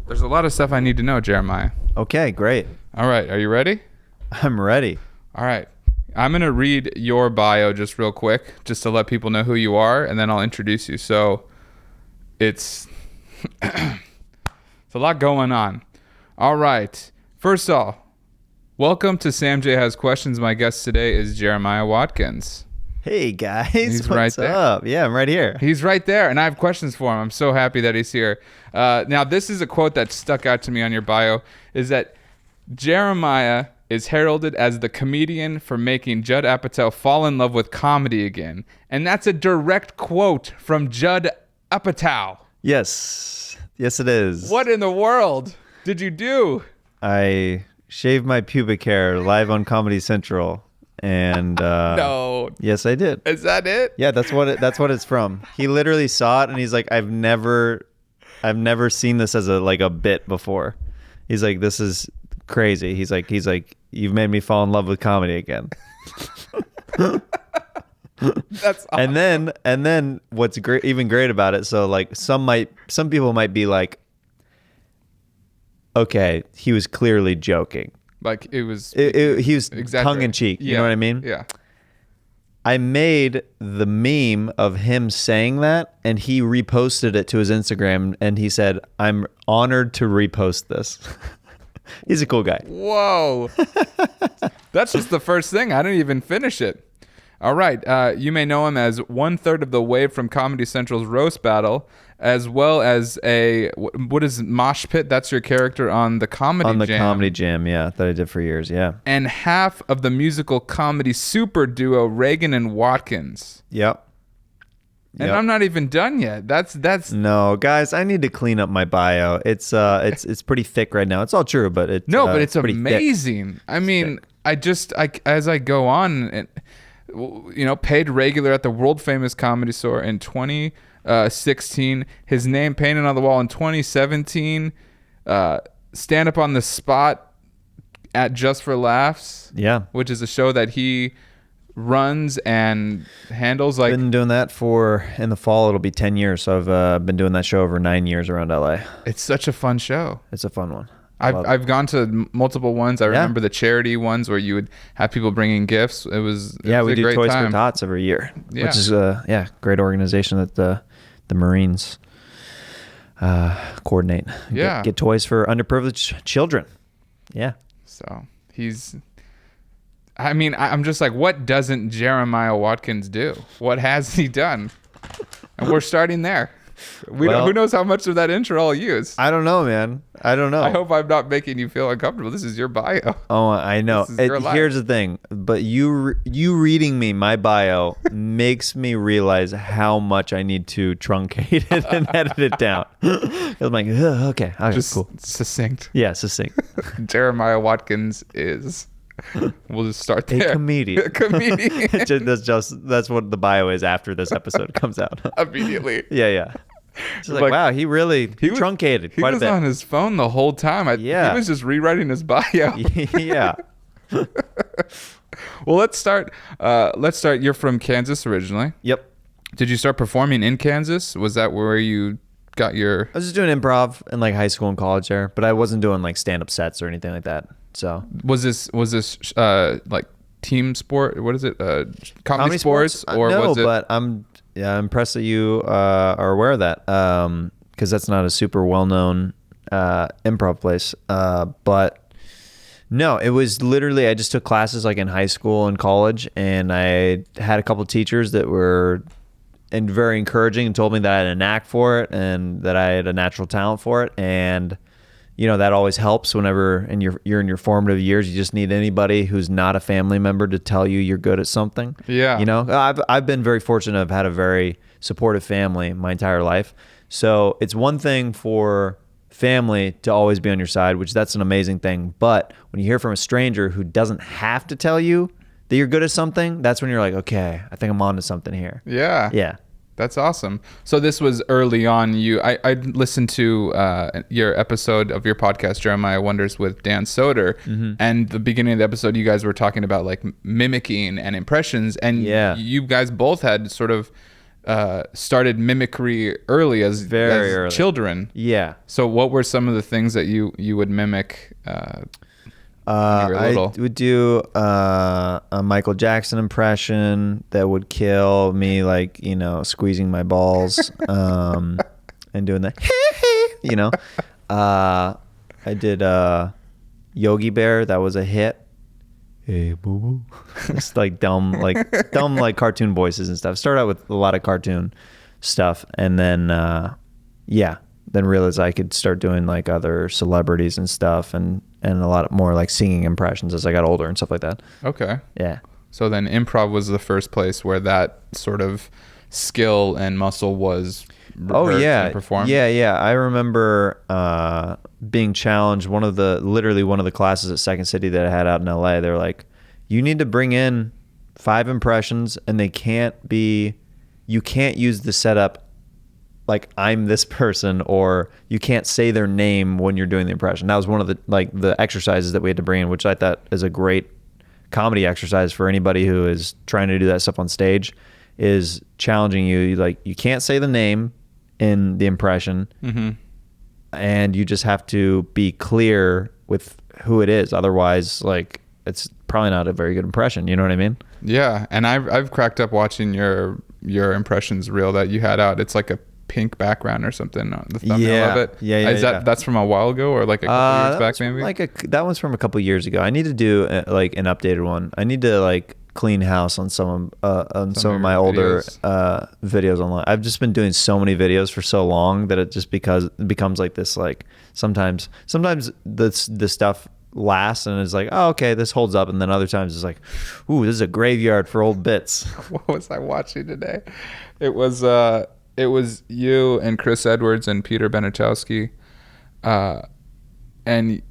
There's a lot of stuff I need to know, Jeremiah. Okay, great. All right, are you ready? I'm ready. All right. I'm going to read your bio just real quick, just to let people know who you are, and then I'll introduce you. So it's it's a lot going on. All right. First off, welcome to Sam Jae Has Questions. My guest today is Jeremiah Watkins. Hey, guys. He's What's right there. up? Yeah, I'm right here. He's right there, and I have questions for him. I'm so happy that he's here. Now, this is a quote that stuck out to me on your bio, is that Jeremiah is heralded as the comedian for making Judd Apatow fall in love with comedy again. And that's a direct quote from Judd Apatow. Yes. Yes, it is. What in the world did you do? I shaved my pubic hair live on Comedy Central. And No. yes, I did. Is that it? Yeah, that's what it's from. He literally saw it and he's like, I've never seen this as a bit before. He's like, this is crazy. He's like, you've made me fall in love with comedy again. That's awesome. And then what's even great about it, so like some people might be like, okay, he was clearly joking. Like he was tongue in cheek. You know what I mean? Yeah. I made the meme of him saying that, and he reposted it to his Instagram, and he said, "I'm honored to repost this." He's a cool guy. Whoa. That's just the first thing. I didn't even finish it. All right. You may know him as 1/3 of the way from Comedy Central's Roast Battle, as well as what is Mosh Pit? That's your character on the Comedy Jam. On the Comedy Jam, yeah, that I did for years, yeah. And half of the musical comedy super duo Reagan and Watkins. Yep. And I'm not even done yet. That's No, guys, I need to clean up my bio. It's pretty thick right now. It's all true, but it's but it's pretty amazing. Thick. I mean, as I go on, paid regular at the world famous Comedy Store in 2016. His name painted on the wall in 2017. Stand Up on the Spot at Just for Laughs. Yeah, which is a show that he runs and handles. Like, been doing that in the fall it'll be 10 years, so I've been doing that show over 9 years around LA. It's such a fun show. It's a fun one. I've gone to multiple ones. I remember the charity ones where you would have people bringing gifts. It was we a do great Toys time. for Tots every year, Yeah. which is great organization that the Marines coordinate. Yeah. Get toys for underprivileged children. Yeah. So I'm just like, what doesn't Jeremiah Watkins do? What has he done? And we're starting there. Who knows how much of that intro I'll use? I don't know, man. I don't know. I hope I'm not making you feel uncomfortable. This is your bio. Oh, I know. Here's the thing. But you reading me my bio makes me realize how much I need to truncate it and edit it down. I'm like, okay, Just cool. Succinct. Yeah, succinct. Jeremiah Watkins is. We'll just start there. A comedian. A comedian. That's what the bio is after this episode comes out. Immediately. Yeah. Just like, wow, he truncated He quite was a bit. on his phone the whole time. He was just rewriting his bio. Yeah. Well, let's start. You're from Kansas originally. Yep. Did you start performing in Kansas? Was that where you got your... I was just doing improv in like high school and college there, but I wasn't doing like stand-up sets or anything like that. So was this like team sport? What is it? Comedy sports? Or no, was it... but I'm impressed that you are aware of that, because that's not a super well-known improv place. But no, it was literally, I just took classes like in high school and college, and I had a couple of teachers that were very encouraging and told me that I had a knack for it and that I had a natural talent for it. And that always helps whenever you're in your formative years. You just need anybody who's not a family member to tell you you're good at something. Yeah. I've been very fortunate. I've had a very supportive family my entire life. So it's one thing for family to always be on your side, which that's an amazing thing. But when you hear from a stranger who doesn't have to tell you that you're good at something, that's when you're like, okay, I think I'm on to something here. Yeah. Yeah. That's awesome. So this was early on. I listened to your episode of your podcast, Jeremiah Wonders, with Dan Soder. Mm-hmm. And the beginning of the episode, you guys were talking about like mimicking and impressions. And you guys both had sort of started mimicry early as Very early. children. Yeah. So what were some of the things that you would mimic when you were little? I would do a Michael Jackson impression that would kill me, like, you know, squeezing my balls and doing that, you know. I did Yogi Bear. That was a hit. Hey, boo boo. It's like dumb like cartoon voices and stuff. Started out with a lot of cartoon stuff, and then then realized I could start doing like other celebrities and stuff, and a lot more like singing impressions as I got older and stuff like that. Okay. Yeah. So then improv was the first place where that sort of skill and muscle was rehearsed and performed. Yeah. I remember being challenged. One of the classes at Second City that I had out in LA, they're like, you need to bring in 5 impressions, and you can't use the setup like I'm this person, or you can't say their name when you're doing the impression. That was one of the exercises that we had to bring in, which I thought is a great comedy exercise for anybody who is trying to do that stuff on stage, is challenging you. Like, you can't say the name in the impression, and you just have to be clear with who it is. Otherwise, like, it's probably not a very good impression. You know what I mean? Yeah. And I've cracked up watching your impressions reel that you had out. It's like a pink background or something. The thumbnail of it. Yeah. That's from a while ago, or like a couple years back, maybe? That one's from a couple years ago. I need to do like an updated one. I need to like clean house on some of my older videos online. I've just been doing so many videos for so long that it just becomes like this, like sometimes the stuff lasts and it's like, oh, okay, this holds up, and then other times it's like, ooh, this is a graveyard for old bits. What was I watching today? It was you and Chris Edwards and Peter Benichowski, and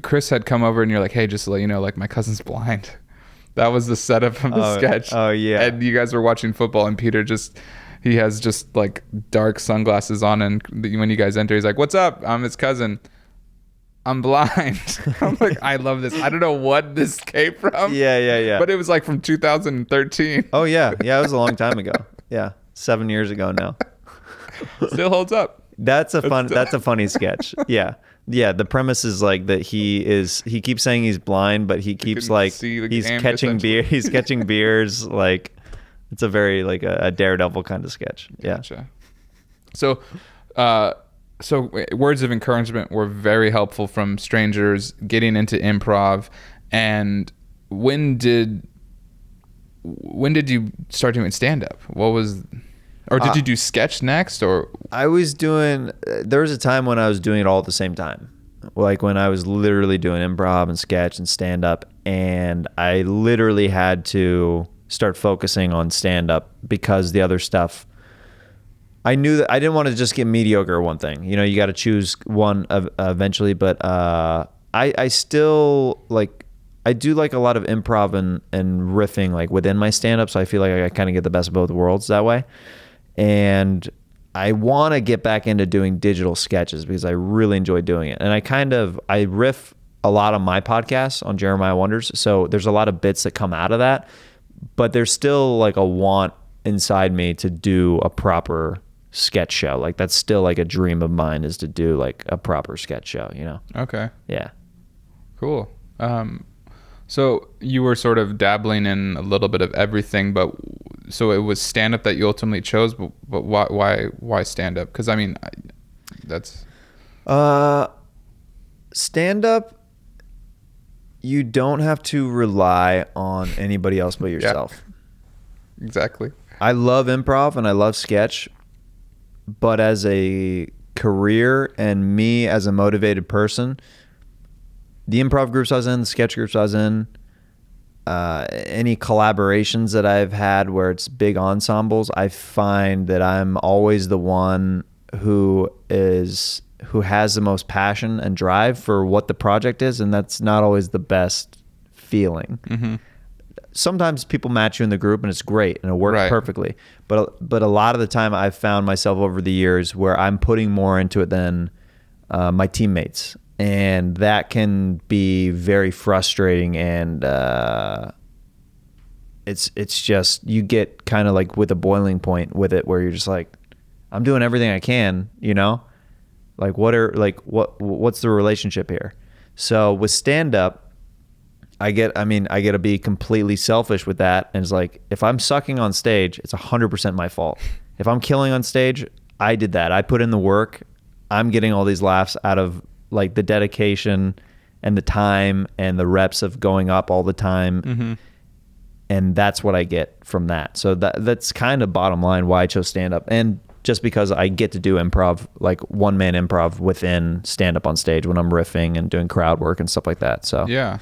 Chris had come over and you're like, hey, just to let you know, like, my cousin's blind. That was the setup of the sketch. Oh yeah. And you guys were watching football, and Peter he has just like dark sunglasses on, and when you guys enter, he's like, what's up? I'm his cousin. I'm blind. I'm like, I love this. I don't know what this came from. Yeah. But it was like from 2013. Oh yeah. It was a long time ago. Yeah. 7 years ago now. Still holds up. That's a funny sketch. Yeah. The premise is like that he keeps saying he's blind, but he keeps like he's catching beers. Like, it's a very like a Daredevil kind of sketch. Yeah. Gotcha. So words of encouragement were very helpful from strangers getting into improv. And when did you start doing stand-up? Did you do sketch next? Or there was a time when I was doing it all at the same time, like when I was literally doing improv and sketch and stand-up, and I literally had to start focusing on stand-up because the other stuff, I knew that I didn't want to just get mediocre at one thing. You know, you got to choose one eventually. But I still like, I do like a lot of improv and riffing like within my stand-up. So I feel like I kind of get the best of both worlds that way. And I want to get back into doing digital sketches because I really enjoy doing it. And I riff a lot on my podcast on Jeremiah Wonders. So there's a lot of bits that come out of that, but there's still like a want inside me to do a proper sketch show. Like, that's still like a dream of mine, is to do like a proper sketch show, you know? Okay. Yeah. Cool. So you were sort of dabbling in a little bit of everything, but so it was stand-up that you ultimately chose, but why stand-up? Because I mean, that's stand-up, you don't have to rely on anybody else but yourself. Yeah, exactly. I love improv and I love sketch, but as a career and me as a motivated person, the improv groups I was in, the sketch groups I was in, any collaborations that I've had where it's big ensembles, I find that I'm always the one who has the most passion and drive for what the project is, and that's not always the best feeling. Mm-hmm. Sometimes people match you in the group and it's great and it works perfectly, but a lot of the time I've found myself over the years where I'm putting more into it than my teammates. And that can be very frustrating and it's just, you get kind of like with a boiling point with it, where you're just like, I'm doing everything I can, you know, like what's the relationship here? So with stand up, I get to be completely selfish with that. And it's like, if I'm sucking on stage, it's 100% my fault. If I'm killing on stage, I did that. I put in the work. I'm getting all these laughs out of like the dedication and the time and the reps of going up all the time. Mm-hmm. And that's what I get from that. So that's kind of bottom line why I chose stand up. And just because I get to do improv, like one man improv within stand up on stage when I'm riffing and doing crowd work and stuff like that. So yeah.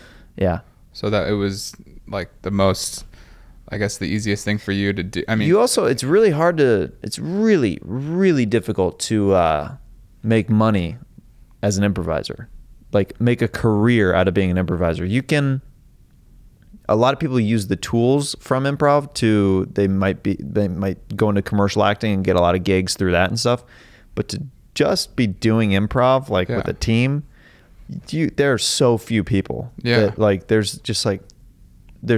So that it was like the most, I guess, the easiest thing for you to do. I mean, you also, it's really difficult to make money as an improviser, like make a career out of being an improviser. A lot of people use the tools from improv they might go into commercial acting and get a lot of gigs through that and stuff. But to just be doing improv like with a team, there are so few people. That, like, there's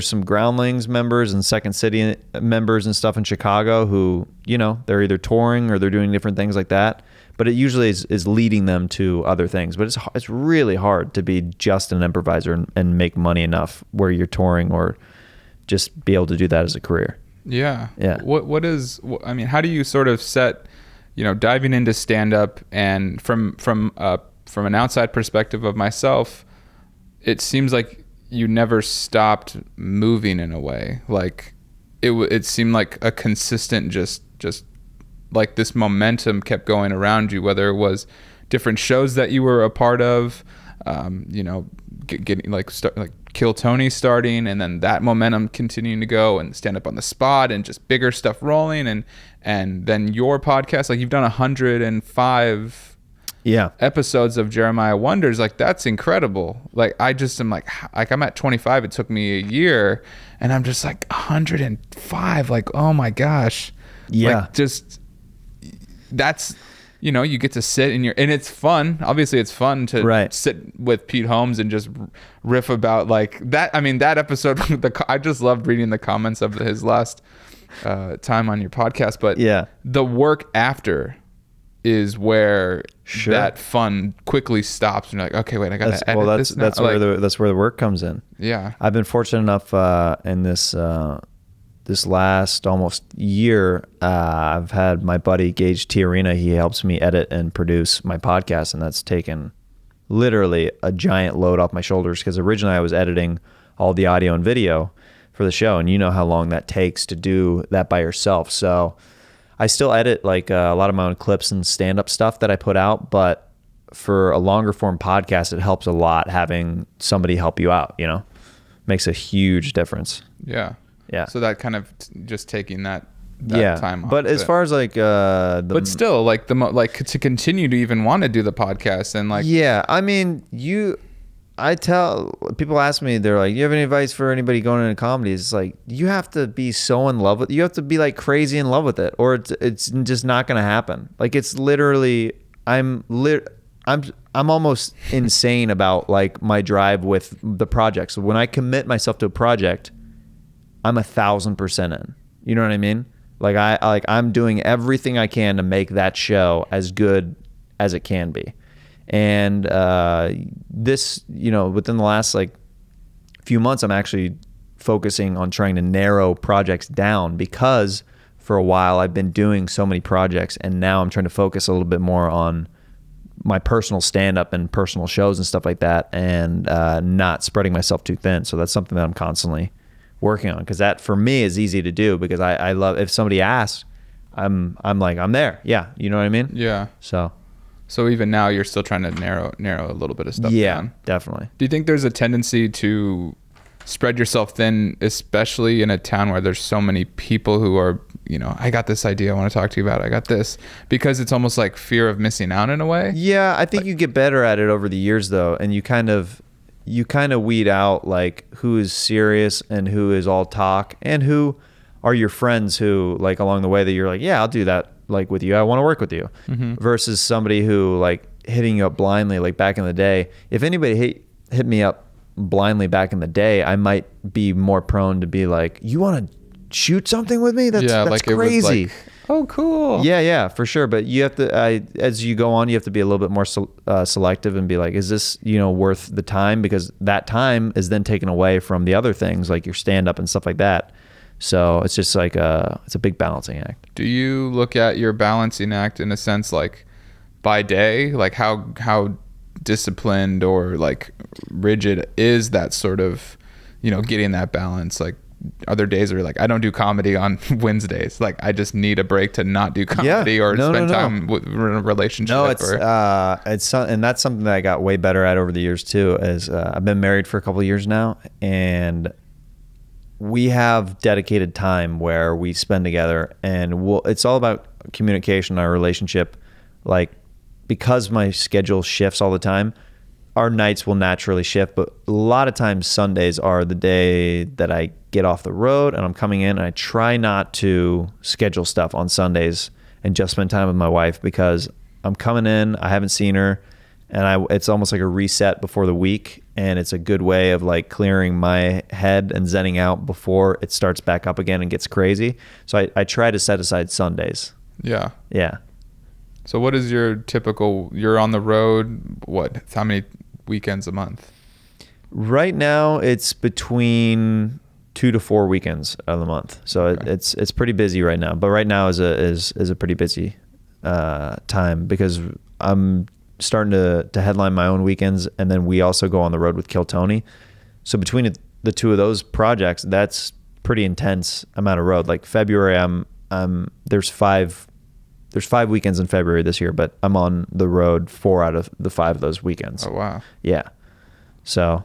some Groundlings members and Second City members and stuff in Chicago who, you know, they're either touring or they're doing different things like that. But it usually is leading them to other things. But it's really hard to be just an improviser and make money enough where you're touring or just be able to do that as a career. Yeah. I mean, how do you sort of set, you know, diving into stand up, and from an outside perspective of myself, it seems like you never stopped moving in a way. Like it seemed like a consistent just like this momentum kept going around you, whether it was different shows that you were a part of, you know, getting like Kill Tony starting, and then that momentum continuing to go, and stand up on the spot, and just bigger stuff rolling, and then your podcast, like you've done 105 episodes of Jeremiah Wonders. Like that's incredible. Like I just am like I'm at 25. It took me a year, and I'm just like 105. Like, oh my gosh. Yeah. Like just, that's, you know, you get to sit in and it's fun. Obviously it's fun to sit with Pete Holmes and just riff about like that. I mean, that episode, I just loved reading the comments of his last time on your podcast, but the work after is where that fun quickly stops, and you're like, okay, wait, I gotta edit this now. That's where the work comes in. Yeah. I've been fortunate enough in this last almost year, I've had my buddy Gage Tiarina. He helps me edit and produce my podcast, and that's taken literally a giant load off my shoulders, because originally I was editing all the audio and video for the show, and you know how long that takes to do that by yourself. So I still edit like a lot of my own clips and stand-up stuff that I put out, but for a longer form podcast, it helps a lot having somebody help you out, you know? Makes a huge difference. Yeah. Yeah. So that kind of just taking that time off. But as far as like but still like to continue to even want to do the podcast and like, yeah, I mean, I tell people, ask me, they're like, you have any advice for anybody going into comedy? It's like, you have to be so in love with, you have to be like crazy in love with it, or it's just not going to happen. Like it's literally, I'm almost insane about like my drive with the project. So when I commit myself to a project, I'm 1,000% in. You know what I mean? Like I'm doing everything I can to make that show as good as it can be. And this, you know, within the last like few months, I'm actually focusing on trying to narrow projects down, because for a while I've been doing so many projects, and now I'm trying to focus a little bit more on my personal stand-up and personal shows and stuff like that, and not spreading myself too thin. So that's something that I'm constantly working on, because that for me is easy to do, because I love, if somebody asks, I'm like, I'm there. Yeah. You know what I mean? Yeah. So even now you're still trying to narrow a little bit of stuff down. Yeah, definitely. Do you think there's a tendency to spread yourself thin, especially in a town where there's so many people who are, you know, I got this idea I want to talk to you about, I got this, because it's almost like fear of missing out in a way? Yeah, I think you get better at it over the years though, and you kind of weed out like who is serious and who is all talk, and who are your friends who like along the way that you're like, yeah, I'll do that like with you, I want to work with you, versus somebody who like hitting you up blindly. Like back in the day, if anybody hit me up blindly back in the day, I might be more prone to be like, you want to shoot something with me? That's like crazy. it was like, oh, cool. Yeah, for sure. But you have to, as you go on, you have to be a little bit more selective and be like, is this, worth the time? Because that time is then taken away from the other things like your stand-up and stuff like that. So it's just like it's a big balancing act. Do you look at your balancing act in a sense like by day, like how disciplined or like rigid is that sort of, getting that balance? Like, are there days where like I don't do comedy on Wednesdays? Like I just need a break to not do comedy or spend time with in a relationship. No, and that's something that I got way better at over the years too. Is I've been married for a couple of years now, and we have dedicated time where we spend together, and it's all about communication, our relationship. Like, because my schedule shifts all the time, our nights will naturally shift, but a lot of times Sundays are the day that I get off the road and I'm coming in, and I try not to schedule stuff on Sundays and just spend time with my wife, because I'm coming in, I haven't seen her, and it's almost like a reset before the week, and it's a good way of like clearing my head and zenning out before it starts back up again and gets crazy. So I try to set aside Sundays. Yeah. So what is your typical, you're on the road, how many weekends a month? Right now it's between 2 to 4 weekends of the month. So Okay. it's pretty busy right now, but right now is a pretty busy time, because I'm starting to headline my own weekends, and then we also go on the road with Kill Tony. So between the two of those projects, that's pretty intense amount of road. Like February, there's five weekends in February this year, but I'm on the road 4 out of the 5 of those weekends. Oh wow. Yeah. So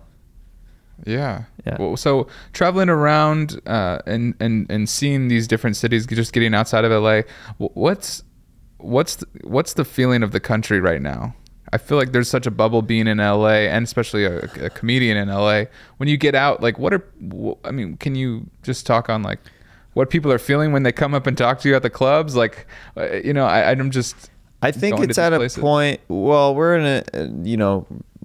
yeah. Well, so traveling around and seeing these different cities, just getting outside of LA, what's the feeling of the country right now? I feel like there's such a bubble being in LA, and especially a comedian in LA. When you get out, like can you just talk on like what people are feeling when they come up and talk to you at the clubs? Like, I think it's at a point, well, we're in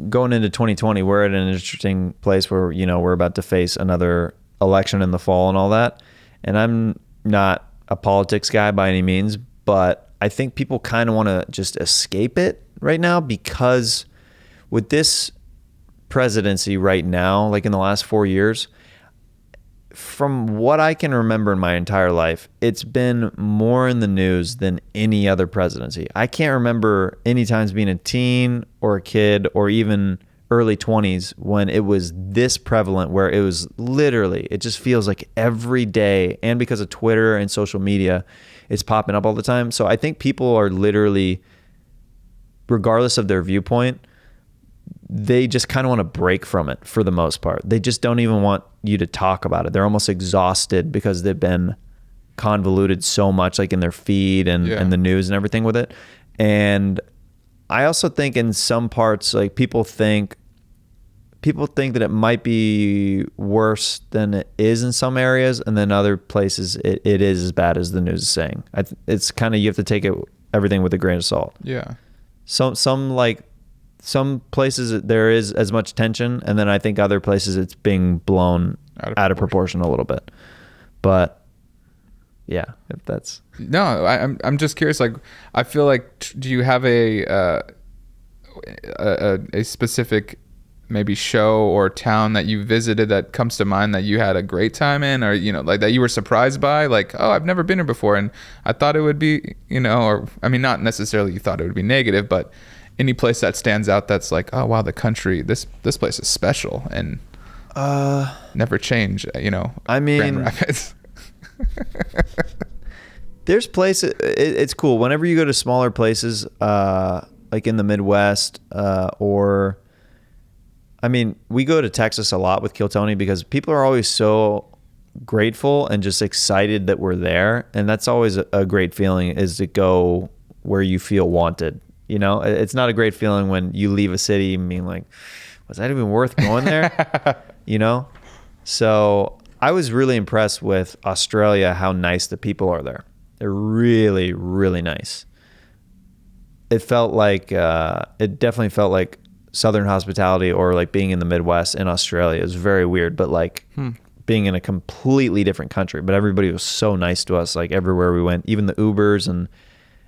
going into 2020, we're at an interesting place where, we're about to face another election in the fall and all that. And I'm not a politics guy by any means, but I think people kind of want to just escape it right now, because with this presidency right now, like in the last 4 years, from what I can remember in my entire life, it's been more in the news than any other presidency. I can't remember any times being a teen or a kid or even early 20s when it was this prevalent, where it was literally, it just feels like every day, and because of Twitter and social media, it's popping up all the time. So I think people are literally, regardless of their viewpoint, they just kind of want to break from it for the most part. They just don't even want you to talk about it. They're almost exhausted because they've been convoluted so much, like in their feed and the news and everything with it. And I also think in some parts, like people think that it might be worse than it is in some areas, and then other places it is as bad as the news is saying. It's kind of, you have to take everything with a grain of salt. Yeah. Some places there is as much tension, and then I think other places it's being blown out of proportion a little bit. But yeah, if that's I'm just curious. Like, I feel like, do you have a specific maybe show or town that you visited that comes to mind that you had a great time in, or like that you were surprised by, like, oh, I've never been here before and I thought it would be, or I mean, not necessarily you thought it would be negative, but any place that stands out that's like, oh wow, the country, this place is special and never change, I mean, Grand Rapids. There's places, it's cool whenever you go to smaller places, like in the Midwest, or I mean, we go to Texas a lot with Kill Tony because people are always so grateful and just excited that we're there, and that's always a great feeling, is to go where you feel wanted. It's not a great feeling when you leave a city and being like, was that even worth going there? So I was really impressed with Australia, how nice the people are there. They're really, really nice. It definitely felt like Southern hospitality or like being in the Midwest in Australia is very weird, but like being in a completely different country, but everybody was so nice to us, like everywhere we went, even the Ubers and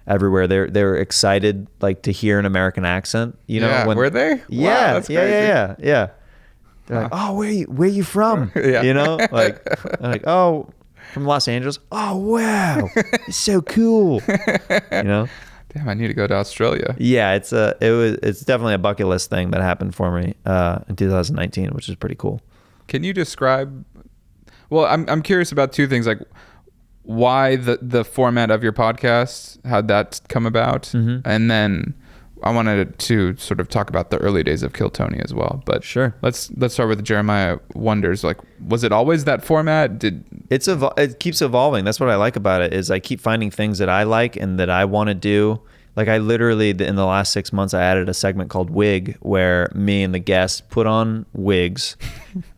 everywhere. They were excited like to hear an American accent, you know? Yeah, were they? Yeah, Wow, that's crazy. yeah. They're like, oh, where you from? Yeah. You know, like, I'm like, oh, from Los Angeles. Oh, wow, it's so cool. You know? Damn, I need to go to Australia. Yeah, it's definitely a bucket list thing that happened for me in 2019, which is pretty cool. Can you describe? Well, I'm curious about two things, like why the format of your podcast, how'd that come about, and then I wanted to sort of talk about the early days of Kill Tony as well. But sure, let's start with Jeremiah Wonders. Like, was it always that format? It keeps evolving. That's what I like about it, is I keep finding things that I like and that I want to do. Like I literally, in the last 6 months, I added a segment called Wig, where me and the guests put on wigs.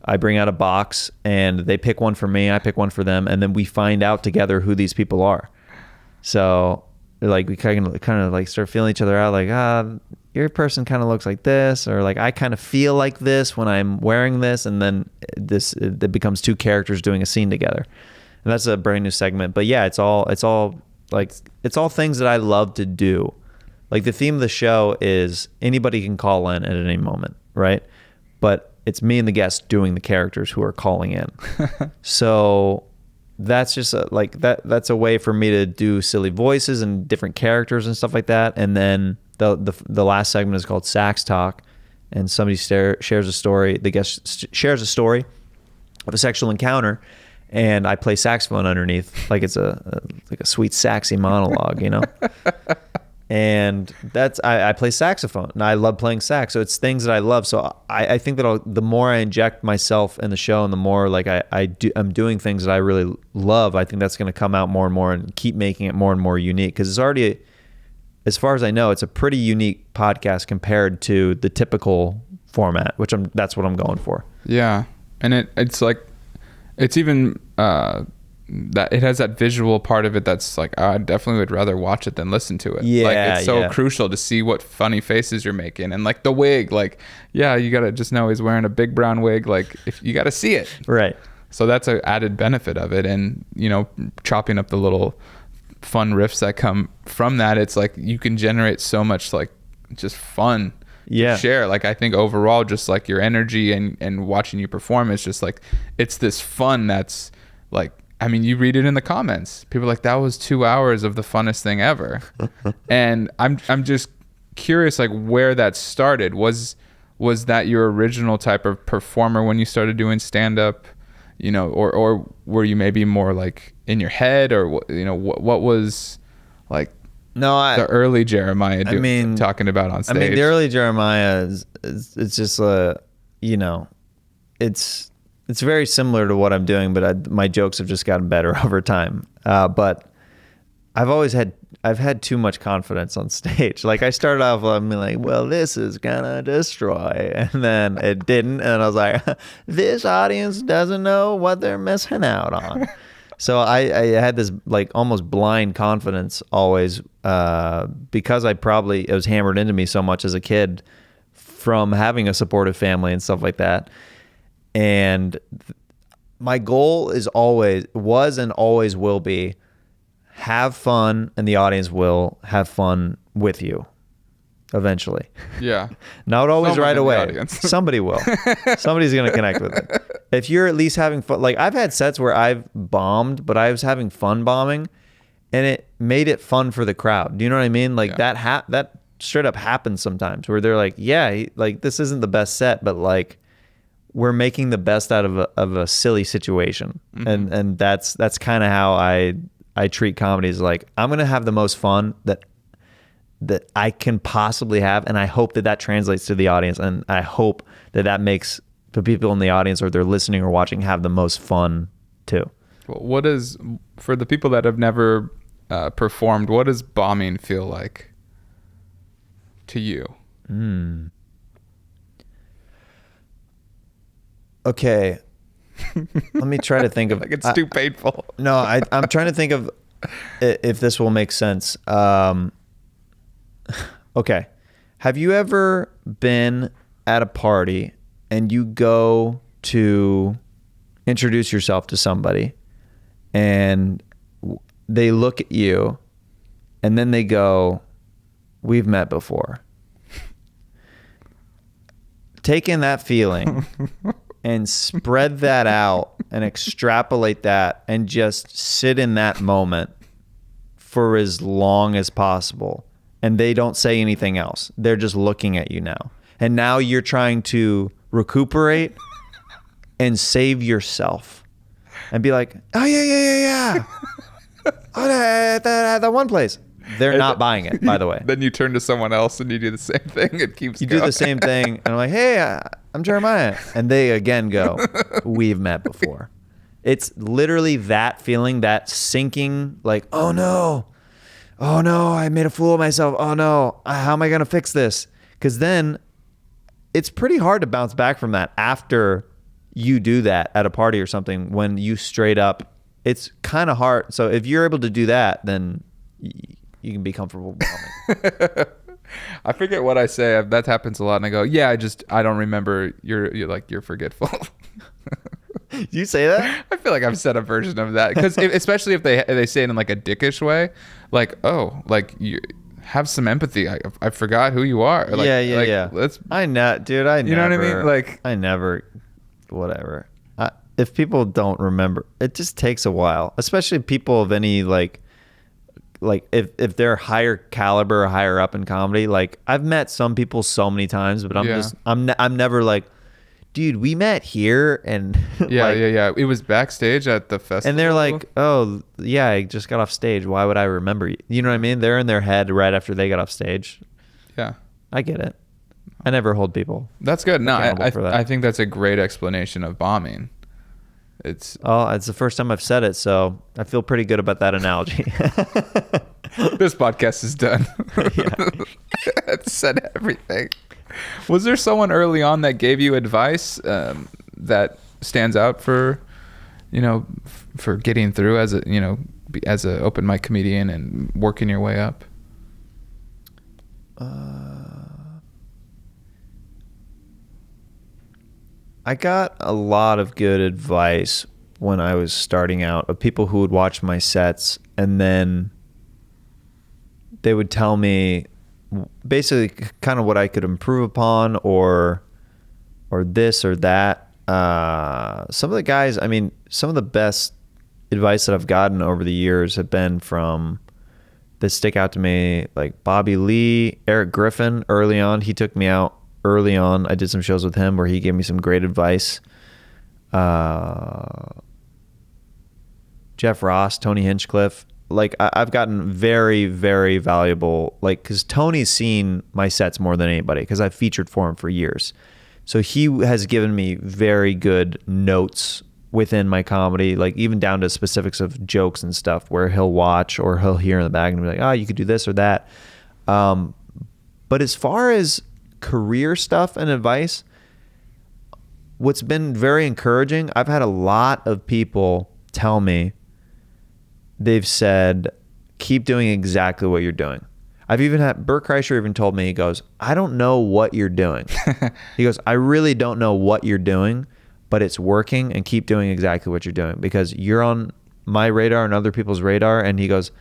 I bring out a box and they pick one for me, I pick one for them, and then we find out together who these people are. So like we kind of like start feeling each other out, like, your person kind of looks like this, or like I kind of feel like this when I'm wearing this, and then it becomes two characters doing a scene together. And that's a brand new segment. But yeah, it's all things that I love to do. Like the theme of the show is anybody can call in at any moment, right? But it's me and the guests doing the characters who are calling in. So that's just that's a way for me to do silly voices and different characters and stuff like that. And then the last segment is called Sax Talk, and somebody shares a story. The guest shares a story of a sexual encounter, and I play saxophone underneath, like it's a sweet saxy monologue, you know. And I play saxophone, and I love playing sax. So it's things that I love. So I think that the more I inject myself in the show, and the more like I'm doing things that I really love, I think that's going to come out more and more and keep making it more and more unique. Because it's already, as far as I know, it's a pretty unique podcast compared to the typical format, which that's what I'm going for. Yeah, and it's like, it's even that it has that visual part of it that's like, I definitely would rather watch it than listen to it. Yeah, like it's so crucial to see what funny faces you're making, and like the wig, like, yeah, you gotta just know he's wearing a big brown wig, like if you gotta see it, right? So that's an added benefit of it. And you know, chopping up the little fun riffs that come from that, it's like you can generate so much like just fun to share. Like I think overall, just like your energy and watching you perform, it's just like, it's this fun that's like, I mean, you read it in the comments. People are like, that was 2 hours of the funnest thing ever. And I'm just curious, like, where that started. Was that your original type of performer when you started doing stand-up? You know, or were you maybe more like in your head, or you know, what was like the early Jeremiah talking about on stage? I mean, the early Jeremiah it's just you know, it's very similar to what I'm doing, but my jokes have just gotten better over time. But I've had too much confidence on stage. Like I started off, I'm like, well, this is gonna destroy, and then it didn't, and I was like, this audience doesn't know what they're missing out on. So I had this like almost blind confidence always, because it was hammered into me so much as a kid from having a supportive family and stuff like that. And my goal was and always will be, have fun, and the audience will have fun with you eventually. Yeah. Not always right away. Somebody will. Somebody's going to connect with it. If you're at least having fun, like I've had sets where I've bombed, but I was having fun bombing, and it made it fun for the crowd. Do you know what I mean? Like that straight up happens sometimes, where they're like, yeah, like this isn't the best set, but like we're making the best out of a silly situation. Mm-hmm. And that's kind of how I treat comedy, is like, I'm going to have the most fun that I can possibly have. And I hope that translates to the audience. And I hope that makes the people in the audience, or they're listening or watching, have the most fun too. What is, for the people that have never performed, what does bombing feel like to you? Okay. Let me try to think of... like it's too painful. No, I'm trying to think of if this will make sense. Okay. Have you ever been at a party and you go to introduce yourself to somebody and they look at you and then they go, "We've met before"? Take in that feeling and spread that out and extrapolate that and just sit in that moment for as long as possible. And they don't say anything else. They're just looking at you now. And now you're trying to recuperate and save yourself and be like, "Oh, yeah. Oh, that one place." They're not buying it, by the way. Then you turn to someone else and you do the same thing. It keeps You going. do the same thing. And I'm like, "Hey, I'm Jeremiah." And they again go, "We've met before." It's literally that feeling, that sinking, like, "Oh no, I made a fool of myself. Oh no, how am I going to fix this?" Because then it's pretty hard to bounce back from that after you do that at a party or something. When you straight up, it's kind of hard. So if you're able to do that, then you can be comfortable bombing. I forget what I say. That happens a lot, and I go, "Yeah, I don't remember." You're forgetful. You say that? I feel like I've said a version of that because especially if they say it in like a dickish way, like, "Oh, like you have some empathy. I forgot who you are." Like, Yeah. I know, dude. You know what I mean? Like, I never, whatever. If people don't remember, it just takes a while, especially people of any like if they're higher caliber or higher up in comedy. Like, I've met some people so many times, but I'm never like, "Dude, we met here," and yeah. It was backstage at the festival, and they're like, "Oh yeah, I just got off stage. Why would I remember you?" You know what I mean? They're in their head right after they got off stage. Yeah, I get it. I never hold people. That's good. No, that. I think that's a great explanation of bombing. It's the first time I've said it, so I feel pretty good about that analogy. This podcast is done. Yeah. It said everything. Was there someone early on that gave you advice that stands out for getting through as a open mic comedian and working your way up? I got a lot of good advice when I was starting out of people who would watch my sets and then they would tell me basically kind of what I could improve upon or this or that. Some of the guys, some of the best advice that I've gotten over the years have been from that stick out to me, like Bobby Lee, Eric Griffin early on. He took me out early on. I did some shows with him where he gave me some great advice. Jeff Ross, Tony Hinchcliffe. Like, I've gotten very, very valuable, like, because Tony's seen my sets more than anybody because I've featured for him for years. So he has given me very good notes within my comedy, like even down to specifics of jokes and stuff where he'll watch or he'll hear in the back and be like, "Oh, you could do this or that." But as far as career stuff and advice, what's been very encouraging, I've had a lot of people tell me, they've said, "Keep doing exactly what you're doing." I've even had Bert Kreischer even told me, he goes, "I don't know what you're doing." He goes, "I really don't know what you're doing, but it's working, and keep doing exactly what you're doing because you're on my radar and other people's radar." And he goes,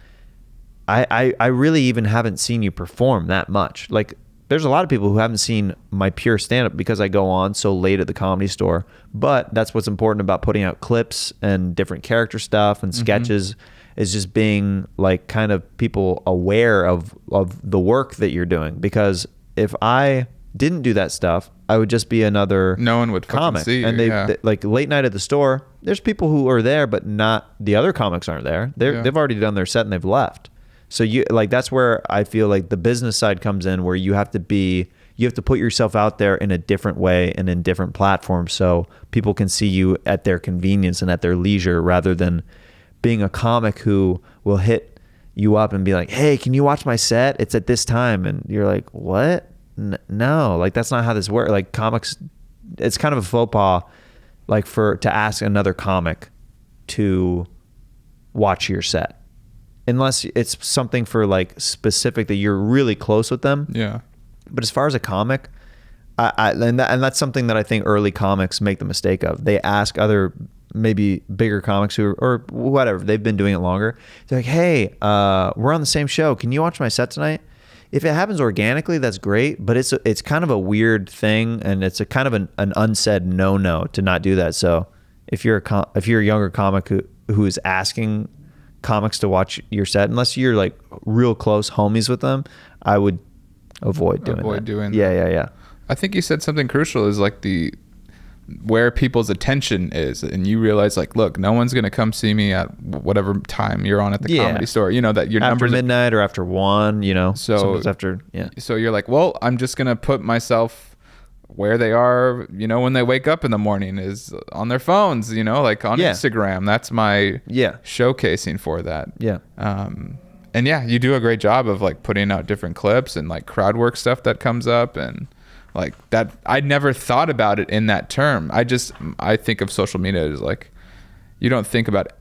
I really even haven't seen you perform that much. Like, there's a lot of people who haven't seen my pure stand-up because I go on so late at the Comedy Store. But that's what's important about putting out clips and different character stuff and sketches, is just being like kind of people aware of the work that you're doing. Because if I didn't do that stuff, I would just be another no one would comic. See you, and they like late night at the store, there's people who are there, but not the other comics aren't there. They've already done their set and they've left. So you like, that's where I feel like the business side comes in, where you have to put yourself out there in a different way and in different platforms so people can see you at their convenience and at their leisure, rather than being a comic who will hit you up and be like, "Hey, can you watch my set? It's at this time." And you're like, "What? No, like that's not how this works." Like, comics, it's kind of a faux pas, like to ask another comic to watch your set, unless it's something for like specific that you're really close with them. Yeah. But as far as a comic, And that's something that I think early comics make the mistake of. They ask other maybe bigger comics or whatever, they've been doing it longer. They're like, hey, we're on the same show. Can you watch my set tonight? If it happens organically, that's great, but it's kind of a weird thing, and it's a kind of an unsaid no to not do that. So if you're a younger comic who is asking comics to watch your set, unless you're like real close homies with them, I would avoid doing that. Yeah. I think you said something crucial is like where people's attention is, and you realize like, look, no one's gonna come see me at whatever time you're on at the comedy store, you know, that your after numbers midnight or after 1, you know, so after, so you're like, well, I'm just gonna put myself where they are, you know, when they wake up in the morning, is on their phones, you know, like on Instagram. That's my showcasing for that. And you do a great job of like putting out different clips and like crowd work stuff that comes up, and like that, I never thought about it in that term. I think of social media as like, you don't think about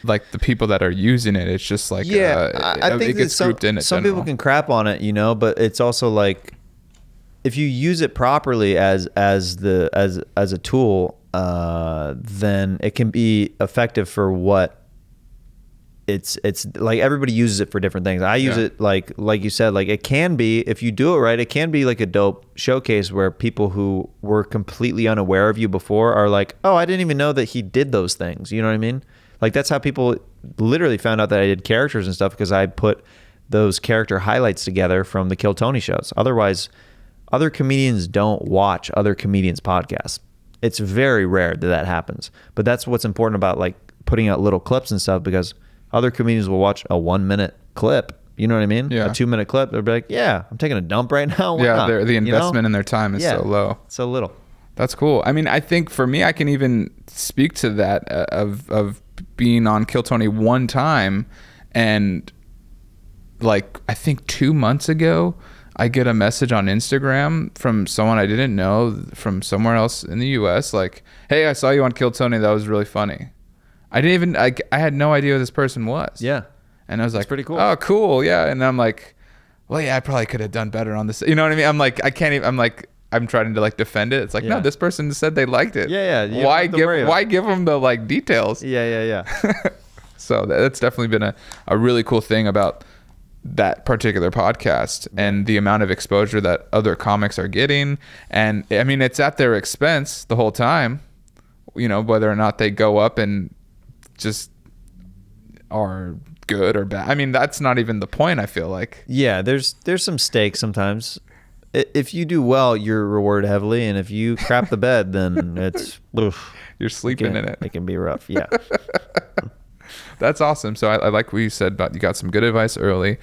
like the people that are using it. It's just like, I think it gets grouped in it. Some people can crap on it, you know, but it's also like, if you use it properly as a tool, then it can be effective for what it's like. Everybody uses it for different things. I use it like you said, like it can be, if you do it right, it can be like a dope showcase where people who were completely unaware of you before are like, oh, I didn't even know that he did those things. You know what I mean? Like that's how people literally found out that I did characters and stuff, because I put those character highlights together from the Kill Tony shows. Otherwise, other comedians don't watch other comedians' podcasts. It's very rare that happens. But that's what's important about like putting out little clips and stuff, because other comedians will watch a 1-minute clip. You know what I mean? Yeah. A 2-minute clip. They'll be like, yeah, I'm taking a dump right now. Why not? The investment in their time is so low. So little. That's cool. I mean, I think for me, I can even speak to that of being on Kill Tony one time, and like I think 2 months ago, I get a message on Instagram from someone I didn't know from somewhere else in the US, like, hey, I saw you on Kill Tony. That was really funny. I had no idea who this person was. Yeah. And I was like, that's pretty cool. Oh, cool. Yeah. And I'm like, well, yeah, I probably could have done better on this. You know what I mean? I'm like, I can't even, I'm trying to like defend it. It's like, no, this person said they liked it. Yeah. Why give them the like details? Yeah. So that's definitely been a really cool thing about that particular podcast, and the amount of exposure that other comics are getting. And I mean, it's at their expense the whole time, you know, whether or not they go up and just are good or bad. I mean, that's not even the point, I feel like. Yeah, there's some stakes sometimes. If you do well, you're rewarded heavily, and if you crap the bed, then it's you're sleeping in it. It can be rough. Yeah. That's awesome. So I like what you said about you got some good advice early.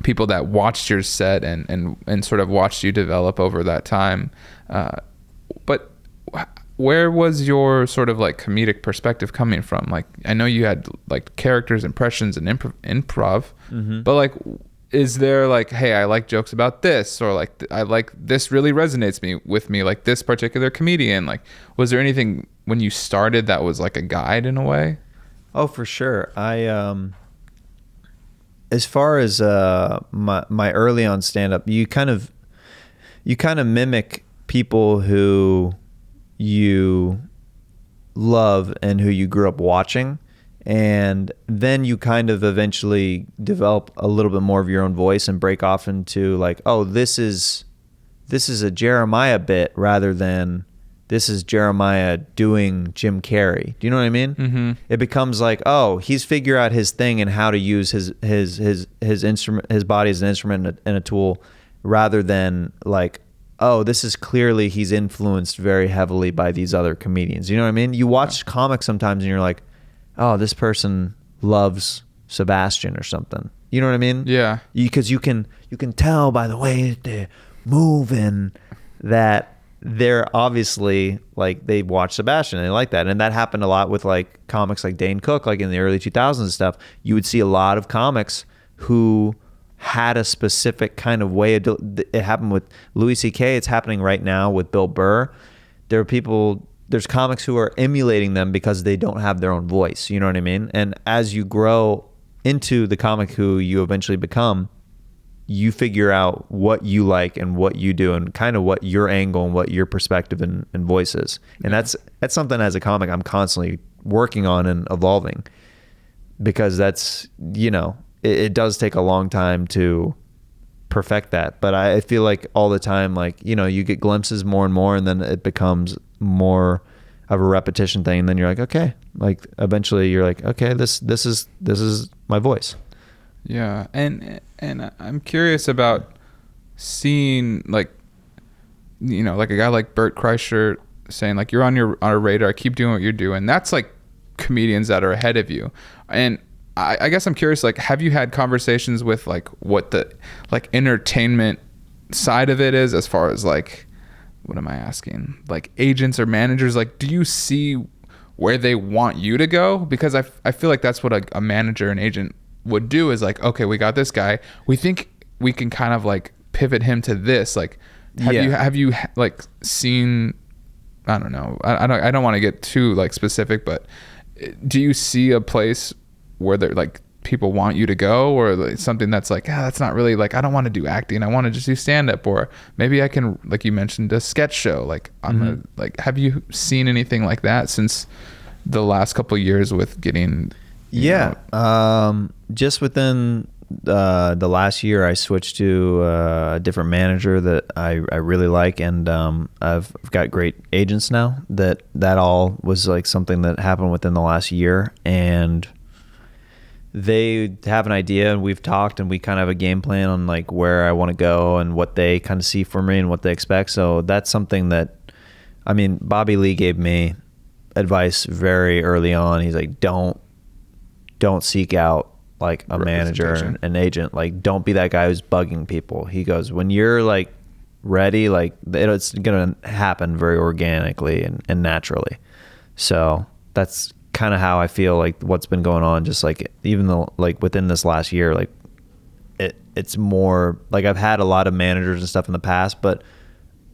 People that watched your set and sort of watched you develop over that time. But where was your sort of like comedic perspective coming from? Like, I know you had like characters, impressions, and improv, but like, is there like, hey, I like jokes about this, or like I like this really resonates with me, like this particular comedian? Like, was there anything when you started that was like a guide in a way? Oh, for sure. As far as my early on stand-up, you kind of mimic people who you love and who you grew up watching, and then you kind of eventually develop a little bit more of your own voice and break off into like, oh, this is a Jeremiah bit rather than this is Jeremiah doing Jim Carrey. Do you know what I mean? Mm-hmm. It becomes like, oh, he's figured out his thing and how to use his instrument, his body as an instrument and a tool, rather than like, oh, this is clearly he's influenced very heavily by these other comedians. You know what I mean? You watch comics sometimes and you're like, oh, this person loves Sebastian or something. You know what I mean? Yeah. Because you can tell by the way they move and that they're obviously like they watch Sebastian and they like that. And that happened a lot with like comics like Dane Cook, like in the early 2000s and stuff. You would see a lot of comics who had a specific kind of way. It happened with Louis C.K. It's happening right now with Bill Burr. There's comics who are emulating them because they don't have their own voice. You know what I mean? And as you grow into the comic who you eventually become, you figure out what you like and what you do and kind of what your angle and what your perspective and voice is. And that's something as a comic I'm constantly working on and evolving, because that's, you know, it does take a long time to perfect that. But I feel like all the time, like, you know, you get glimpses more and more, and then it becomes more of a repetition thing. And then you're like, okay, like eventually you're like, okay, this is my voice. Yeah. And I'm curious about seeing, like, you know, like a guy like Bert Kreischer saying, like, you're on our radar, keep doing what you're doing. That's like comedians that are ahead of you. And I guess I'm curious, like, have you had conversations with, like, what the, like, entertainment side of it is, as far as, like, what am I asking? Like, agents or managers, like, do you see where they want you to go? Because I feel like that's what a manager and agent would do, is like, okay, we got this guy, we think we can kind of like pivot him to this. Like, have you like seen, I don't know, I don't want to get too like specific, but do you see a place where they're like people want you to go, or like something that's like, that's not really, like, I don't want to do acting, I want to just do stand-up, or maybe I can, like you mentioned, a sketch show, like like, have you seen anything like that since the last couple of years with getting just within the last year, I switched to a different manager that I really like, and I've got great agents now. That all was like something that happened within the last year, and they have an idea, and we've talked, and we kind of have a game plan on like where I want to go and what they kind of see for me and what they expect. So that's something that, I mean, Bobby Lee gave me advice very early on. He's like, don't seek out like a manager, an agent. Like, don't be that guy who's bugging people. He goes, when you're like ready, like it's gonna happen very organically and naturally. So that's kind of how I feel like what's been going on. Just like, even though like within this last year, like it's more like I've had a lot of managers and stuff in the past, but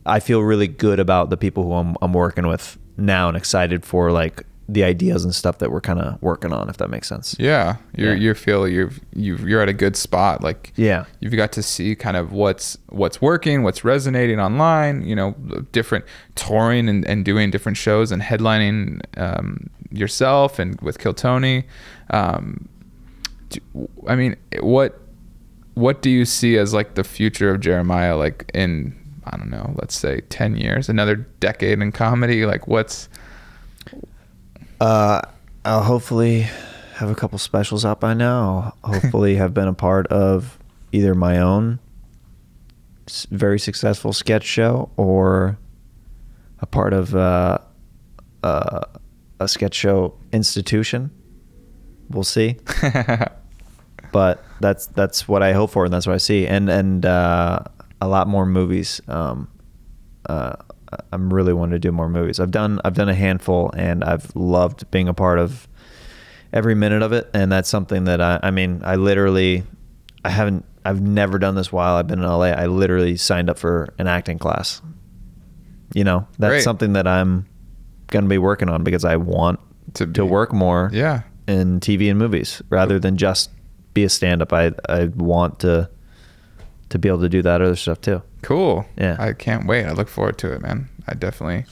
I feel really good about the people who I'm working with now, and excited for like the ideas and stuff that we're kind of working on, if that makes sense. Yeah. You feel you're at a good spot. Like, yeah, you've got to see kind of what's working, what's resonating online, you know, different touring and doing different shows and headlining yourself and with Kill Tony. I mean, what do you see as like the future of Jeremiah, like in, I don't know, let's say 10 years, another decade in comedy? Like, what's... I'll hopefully have a couple specials out by now. I'll hopefully have been a part of either my own very successful sketch show, or a part of a sketch show institution. We'll see. But that's what I hope for, and that's what I see. And a lot more movies. I'm really wanting to do more movies. I've done a handful, and I've loved being a part of every minute of it. And that's something that I've never done this while I've been in LA. I literally signed up for an acting class. You know, that's Great. Something that I'm going to be working on, because I want to work more in TV and movies rather than just be a stand-up. I want to be able to do that other stuff too. Cool. Yeah. I can't wait. I look forward to it, man. I definitely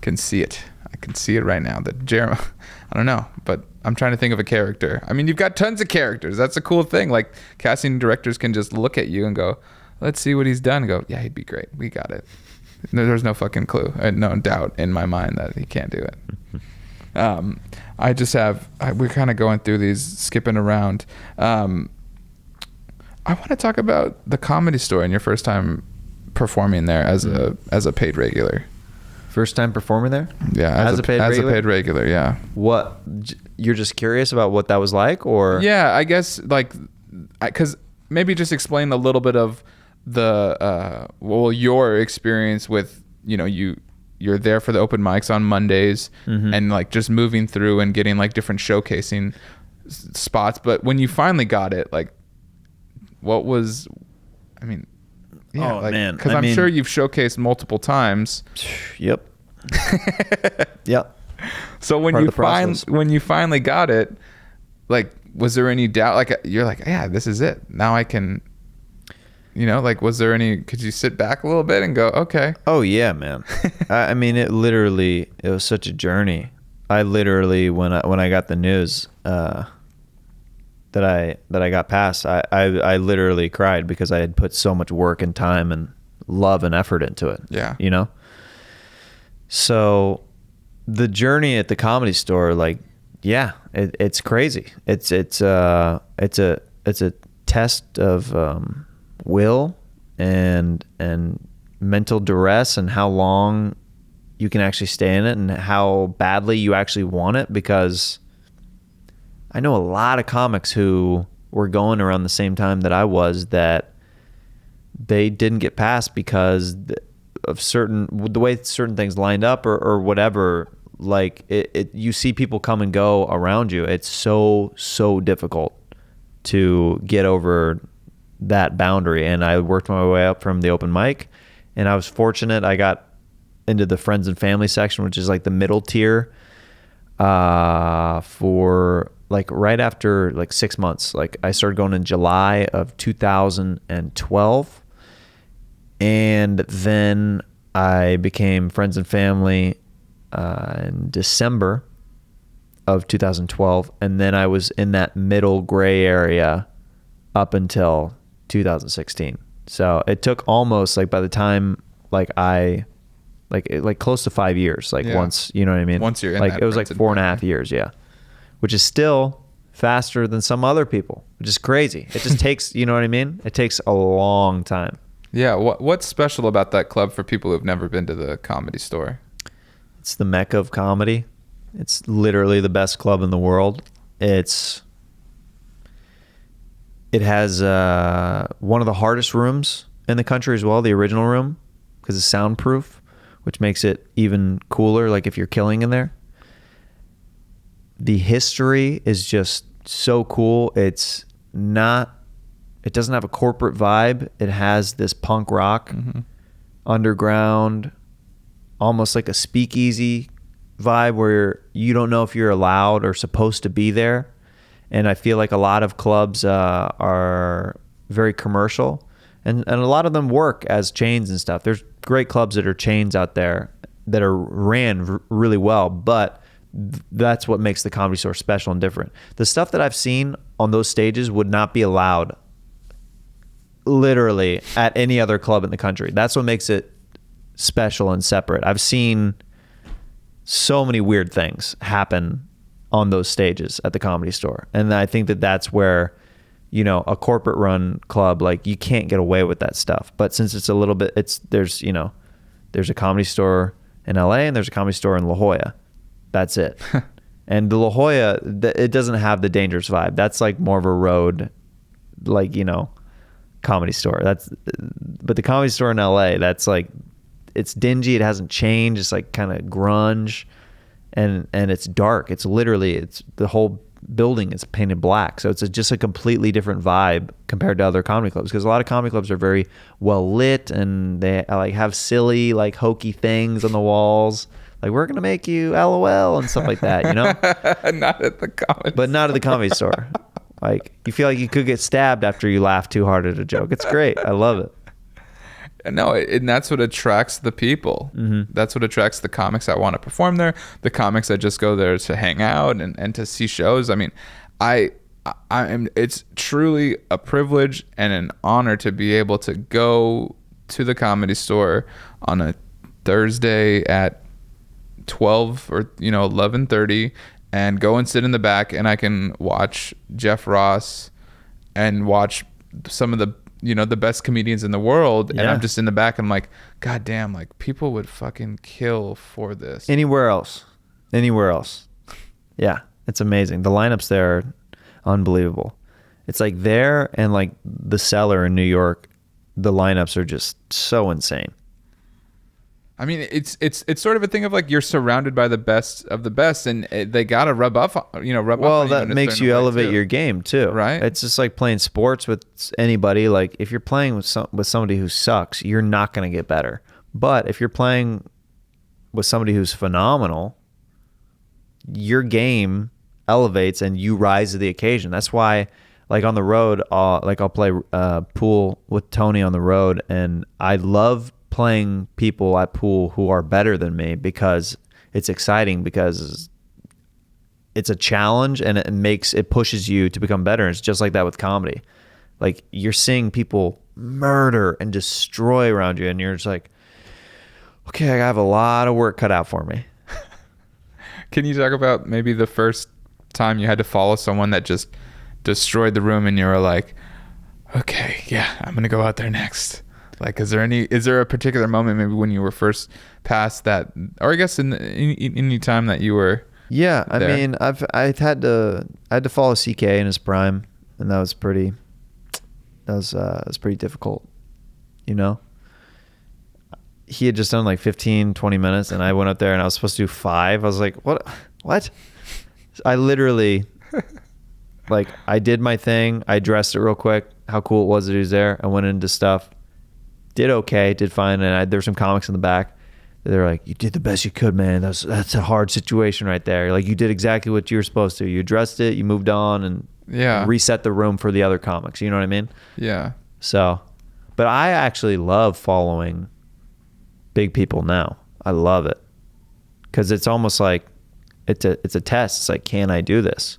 can see it. I can see it right now. That Jeremiah, I don't know, but I'm trying to think of a character. I mean, you've got tons of characters. That's a cool thing. Like, casting directors can just look at you and go, let's see what he's done, and go, yeah, he'd be great. We got it. There's no fucking clue. No doubt in my mind that he can't do it. We're kind of going through these, skipping around. I want to talk about the Comedy Store and your first time performing there as a paid regular. First time performing there? Yeah, as a paid regular, yeah. What, you're just curious about what that was like, or? Yeah, I guess, like, because maybe just explain a little bit of the your experience with, you know, you're there for the open mics on Mondays, and like just moving through and getting like different showcasing spots. But when you finally got it, like, what was, I mean, yeah, man, because I'm sure you've showcased multiple times. Yep. Yep. So when you finally got it, like, was there any doubt? Like, you're like, yeah, this is it. Now I can. like, was there any, could you sit back a little bit and go, okay. Oh yeah, man. I mean, it was such a journey. I literally, when I got the news that I got passed, I literally cried because I had put so much work and time and love and effort into it. Yeah. So the journey at the Comedy Store, like, yeah, it's crazy. It's a test of will and mental duress and how long you can actually stay in it and how badly you actually want it, because I know a lot of comics who were going around the same time that I was that they didn't get past because of the way certain things lined up or whatever. Like you see people come and go around you. It's so difficult to get over that boundary. And I worked my way up from the open mic, and I was fortunate. I got into the friends and family section, which is like the middle tier, for like right after like 6 months. Like I started going in July of 2012, and then I became friends and family in December of 2012, and then I was in that middle gray area up until 2016. So it took almost, like, by the time like I like close to 5 years, like once, you know what I mean? Once you're in like that it was like Princeton 4.5 years, yeah, which is still faster than some other people, which is crazy. It just takes, you know what I mean? It takes a long time. Yeah. What's special about that club for people who've never been to the Comedy Store? It's the mecca of comedy. It's literally the best club in the world. It has one of the hardest rooms in the country as well, the original room, because it's soundproof, which makes it even cooler, like if you're killing in there. The history is just so cool. It doesn't have a corporate vibe. It has this punk rock, underground, almost like a speakeasy vibe where you don't know if you're allowed or supposed to be there. And I feel like a lot of clubs are very commercial, and a lot of them work as chains and stuff. There's great clubs that are chains out there that are ran really well, but that's what makes the Comedy Store special and different. The stuff that I've seen on those stages would not be allowed literally at any other club in the country. That's what makes it special and separate. I've seen so many weird things happen on those stages at the Comedy Store, and I think that that's where, a corporate run club, like, you can't get away with that stuff. But since it's a little bit, there's a Comedy Store in LA and there's a Comedy Store in La Jolla. That's it. And the La Jolla, it doesn't have the dangerous vibe. That's like more of a road, like, Comedy Store. But the Comedy Store in LA, that's like, it's dingy. It hasn't changed. It's like kind of grunge, and it's dark. It's literally, the whole building is painted black. So it's just a completely different vibe compared to other comedy clubs, because a lot of comedy clubs are very well lit and they like have silly, like, hokey things on the walls. Like, we're going to make you LOL and stuff like that, Not at the Comedy But not at the Comedy Store. Like, you feel like you could get stabbed after you laugh too hard at a joke. It's great. I love it. No, and that's what attracts the people. That's what attracts the comics that want to perform there, the comics that just go there to hang out and to see shows. I mean, it's truly a privilege and an honor to be able to go to the Comedy Store on a Thursday at 12 or 11:30 and go and sit in the back, and I can watch Jeff Ross and watch some of the the best comedians in the world, and I'm just in the back and I'm like, God damn, like, people would fucking kill for this. Anywhere else. Yeah, it's amazing. The lineups there are unbelievable. It's like there and like the Cellar in New York, the lineups are just so insane. I mean, it's sort of a thing of like, you're surrounded by the best of the best, and they gotta rub off. Well, that makes you elevate your game too, right? It's just like playing sports with anybody. Like, if you're playing with somebody who sucks, you're not gonna get better. But if you're playing with somebody who's phenomenal, your game elevates and you rise to the occasion. That's why, like on the road, I'll play pool with Tony on the road, and I love playing people at pool who are better than me because it's exciting, because it's a challenge and it pushes you to become better. And it's just like that with comedy. Like you're seeing people murder and destroy around you, and you're just like, okay, I have a lot of work cut out for me. Can you talk about maybe the first time you had to follow someone that just destroyed the room and you were like, okay, yeah, I'm gonna go out there next? Like, is there a particular moment maybe when you were first past that, or I guess in any time that you were there? I mean, I had to follow CK in his prime, and that was pretty difficult, you know. He had just done like 15-20 minutes, and I went up there and I was supposed to do 5. I was like, what I literally like, I did my thing, I addressed it real quick, how cool it was that he was there. I went into stuff, did okay, did fine, and there were some comics in the back. They're like, you did the best you could, man. That's a hard situation right there. Like, you did exactly what you were supposed to. You addressed it, you moved on, and reset the room for the other comics. You know what I mean? Yeah. So, but I actually love following big people now. I love it because it's almost like it's a test. It's like, can I do this?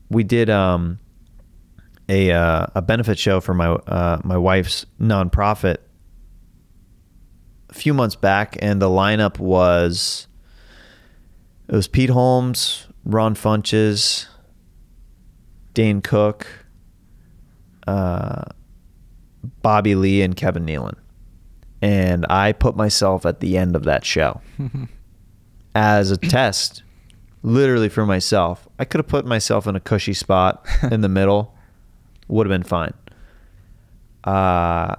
We did a benefit show for my wife's nonprofit a few months back, and the lineup was Pete Holmes, Ron Funches, Dane Cook, Bobby Lee, and Kevin Nealon. And I put myself at the end of that show as a test, literally for myself. I could have put myself in a cushy spot in the middle, would have been fine. I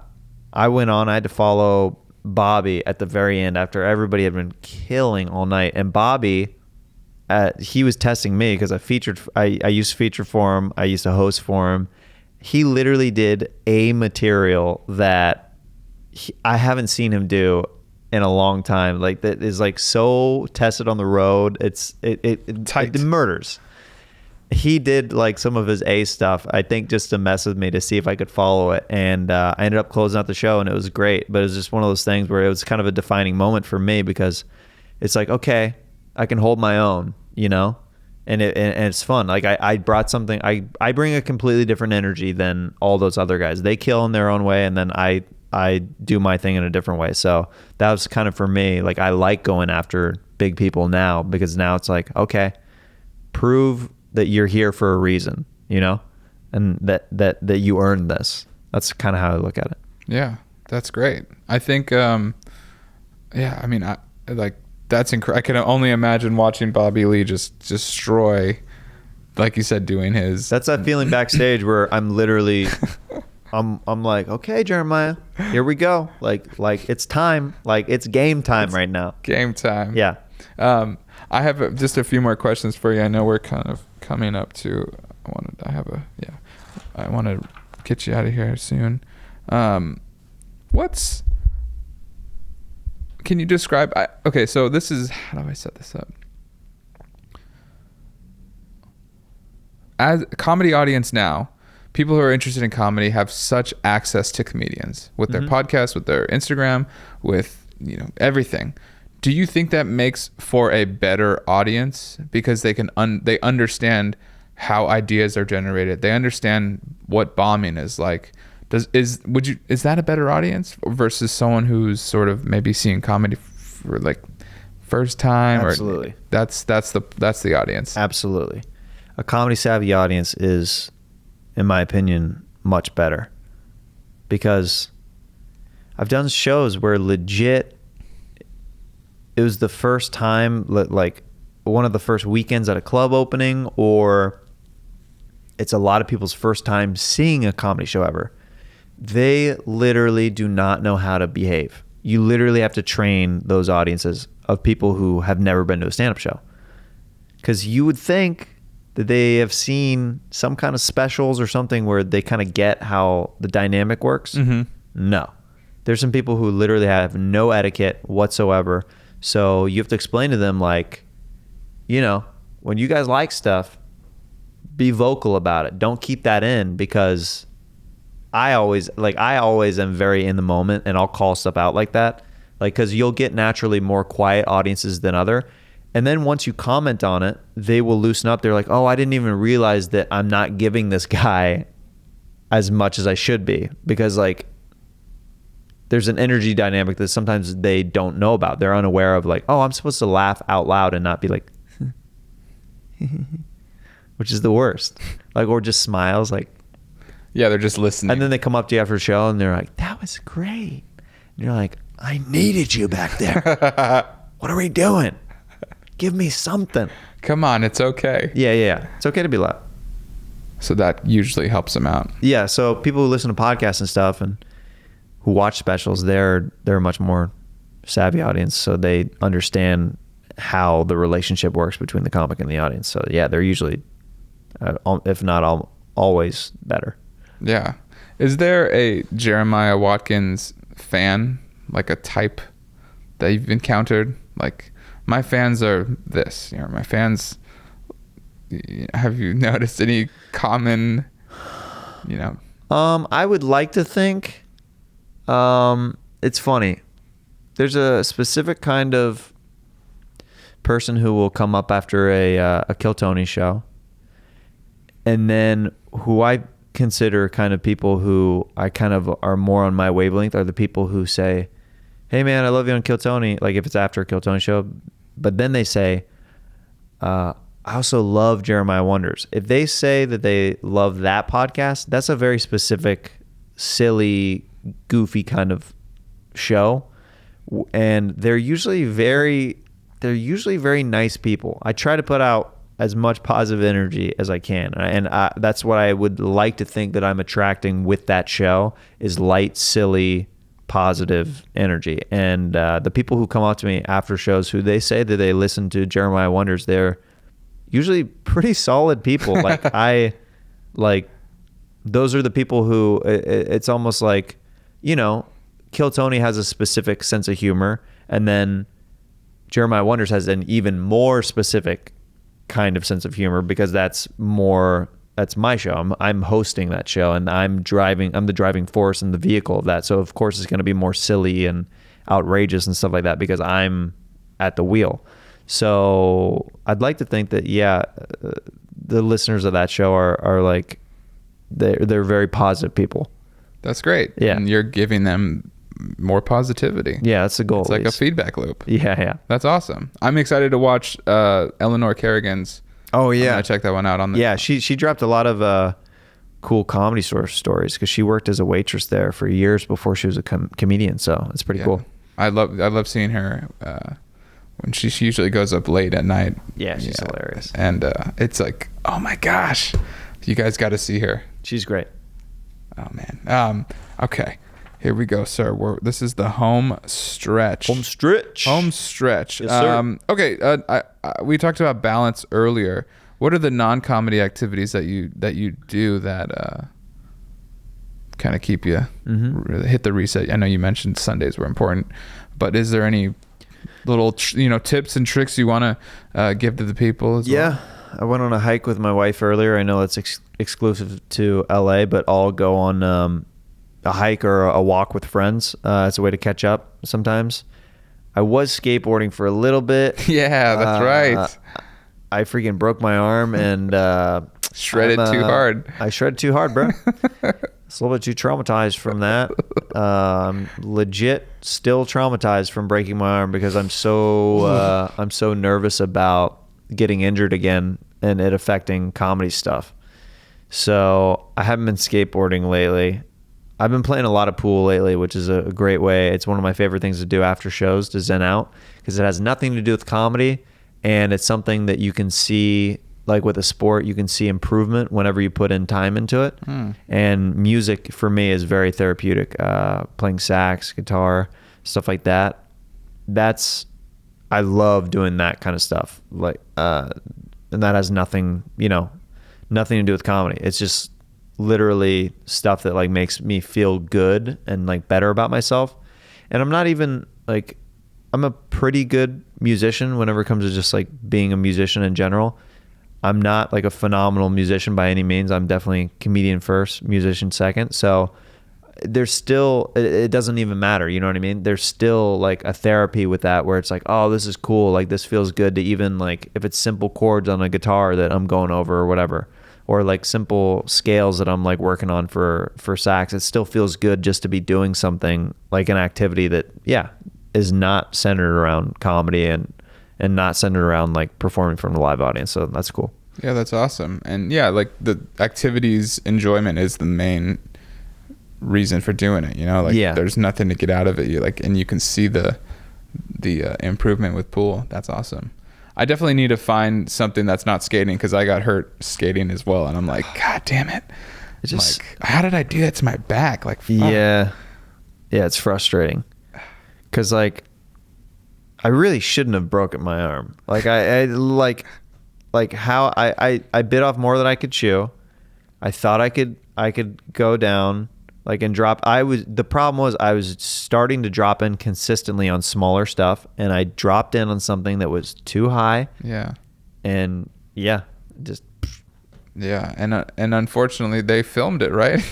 went on. I had to follow Bobby at the very end after everybody had been killing all night. And Bobby, he was testing me because I used to feature for him. I used to host for him. He literally did a material that I haven't seen him do in a long time. Like, that is like so tested on the road. It murders. He did like some of his A stuff, I think, just to mess with me to see if I could follow it. And I ended up closing out the show, and it was great. But it was just one of those things where it was kind of a defining moment for me, because it's like, okay, I can hold my own, you know? And it's fun. Like, I brought something. I bring a completely different energy than all those other guys. They kill in their own way, and then I do my thing in a different way. So that was kind of for me. Like, I like going after big people now, because now it's like, okay, prove that you're here for a reason, you know, and that you earned this. That's kind of how I look at it. Yeah, that's great. I think, I mean, that's incredible. I can only imagine watching Bobby Lee just destroy, like you said, doing his. That's that feeling backstage where I'm literally, I'm like, okay, Jeremiah, here we go. Like it's time. Like, it's game time right now. Game time. Yeah. I have just a few more questions for you. I know we're kind of coming up to. I want to get you out of here soon. Can you describe? Okay, so this is, how do I set this up? As a comedy audience now, people who are interested in comedy have such access to comedians with their podcasts, with their Instagram, with, you know, everything. Do you think that makes for a better audience because they can they understand how ideas are generated? They understand what bombing is like. Is that a better audience versus someone who's sort of maybe seeing comedy for like first time? Absolutely. Or that's the audience. Absolutely. A comedy savvy audience is, in my opinion, much better, because I've done shows where legit it was the first time, like one of the first weekends at a club opening, or it's a lot of people's first time seeing a comedy show ever. They literally do not know how to behave. You literally have to train those audiences of people who have never been to a stand-up show, because you would think that they have seen some kind of specials or something where they kind of get how the dynamic works. No. There's some people who literally have no etiquette whatsoever. So you have to explain to them, like, you know, when you guys like stuff, Be vocal about it. Don't keep that in, because I always am very in the moment, and I'll call stuff out like that. Like, because you'll get naturally more quiet audiences than other. And then once you comment on it, they will loosen up. They're like, oh, I didn't even realize that I'm not giving this guy as much as I should be. Because like, there's an energy dynamic that sometimes they don't know about. They're unaware of, like, oh, I'm supposed to laugh out loud and not be like, which is the worst. Like, or just smiles, like. Yeah, they're just listening. And then they come up to you after the show and they're like, that was great. And you're like, I needed you back there. What are we doing? Give me something. Come on, it's okay. Yeah. It's okay to be loud. So that usually helps them out. Yeah, so people who listen to podcasts and stuff and who watch specials, they're a much more savvy audience, so they understand how the relationship works between the comic and the audience. So yeah, they're usually, if not always, better. Yeah. Is there a Jeremiah Watkins fan, like a type that you've encountered? Like, my fans are this, my fans, have you noticed any common, I would like to think, it's funny. There's a specific kind of person who will come up after a Kill Tony show, and then who I consider kind of people who I kind of are more on my wavelength are the people who say, hey man, I love you on Kill Tony, like if it's after a Kill Tony show, but then they say, I also love Jeremiah Wonders. If they say that they love that podcast, that's a very specific, silly, goofy kind of show, and they're usually very nice people. I try to put out as much positive energy as I can, and that's what I would like to think that I'm attracting with that show, is light, silly, positive energy. And the people who come up to me after shows who they say that they listen to Jeremiah Wonders, they're usually pretty solid people. Those are the people who it's almost like, Kill Tony has a specific sense of humor, and then Jeremiah Wonders has an even more specific kind of sense of humor, because that's my show. I'm hosting that show, and I'm the driving force and the vehicle of that. So of course it's going to be more silly and outrageous and stuff like that, because I'm at the wheel. So I'd like to think that, the listeners of that show are like, they're very positive people. That's great. Yeah. And you're giving them more positivity. Yeah, that's the goal. It's like a feedback loop. Yeah. That's awesome. I'm excited to watch Eleanor Kerrigan's. Oh yeah, I checked that one out on the. Yeah, she dropped a lot of cool comedy store stories, because she worked as a waitress there for years before she was a comedian. So it's pretty cool. I love seeing her when she usually goes up late at night. Yeah, she's hilarious. And it's like, oh my gosh, you guys got to see her. She's great. Oh man. Okay. Here we go, sir. This is the home stretch. Home stretch. Yes, sir. Okay. We talked about balance earlier. What are the non-comedy activities that you do that kind of keep you hit the reset? I know you mentioned Sundays were important, but is there any little tips and tricks you want to give to the people as well? I went on a hike with my wife earlier. I know it's exclusive to LA, but I'll go on a hike or a walk with friends. It's a way to catch up sometimes. I was skateboarding for a little bit. Yeah, that's right. I freaking broke my arm and shredded too hard. I shredded too hard, bro. It's a little bit too traumatized from that. I'm legit still traumatized from breaking my arm, because I'm so nervous about getting injured again and it affecting comedy stuff. So I haven't been skateboarding lately. I've been playing a lot of pool lately, which is a great way. It's one of my favorite things to do after shows, to zen out, because it has nothing to do with comedy, and it's something that you can see, like with a sport, you can see improvement whenever you put in time into it. And music for me is very therapeutic. Playing sax, guitar, stuff like that. I love doing that kind of stuff. Like, and that has nothing to do with comedy. It's just literally stuff that like makes me feel good and like better about myself. And I'm not even like, I'm a pretty good musician whenever it comes to just like being a musician in general. I'm not like a phenomenal musician by any means. I'm definitely comedian first, musician second. So there's still, it doesn't even matter. You know what I mean? There's still like a therapy with that where it's like, oh, this is cool. Like this feels good to even like, if it's simple chords on a guitar that I'm going over or whatever, or like simple scales that I'm like working on for sax, it still feels good just to be doing something like an activity that, yeah, is not centered around comedy and not centered around like performing in front of a live audience. So that's cool. Yeah, that's awesome. And yeah, like the activity's enjoyment is the main reason for doing it, you know, like there's nothing to get out of it. You like, and you can see the improvement with pool. That's awesome. I definitely need to find something that's not skating, because I got hurt skating as well, and I'm like, God damn it. It's just like, how did I do that to my back? Like, fuck. Yeah, it's frustrating, because like I really shouldn't have broken my arm. Like I how I bit off more than I could chew. I thought I could go down like and drop. The problem was I was starting to drop in consistently on smaller stuff, and I dropped in on something that was too high. Yeah. And yeah, just. Yeah, and unfortunately they filmed it, right?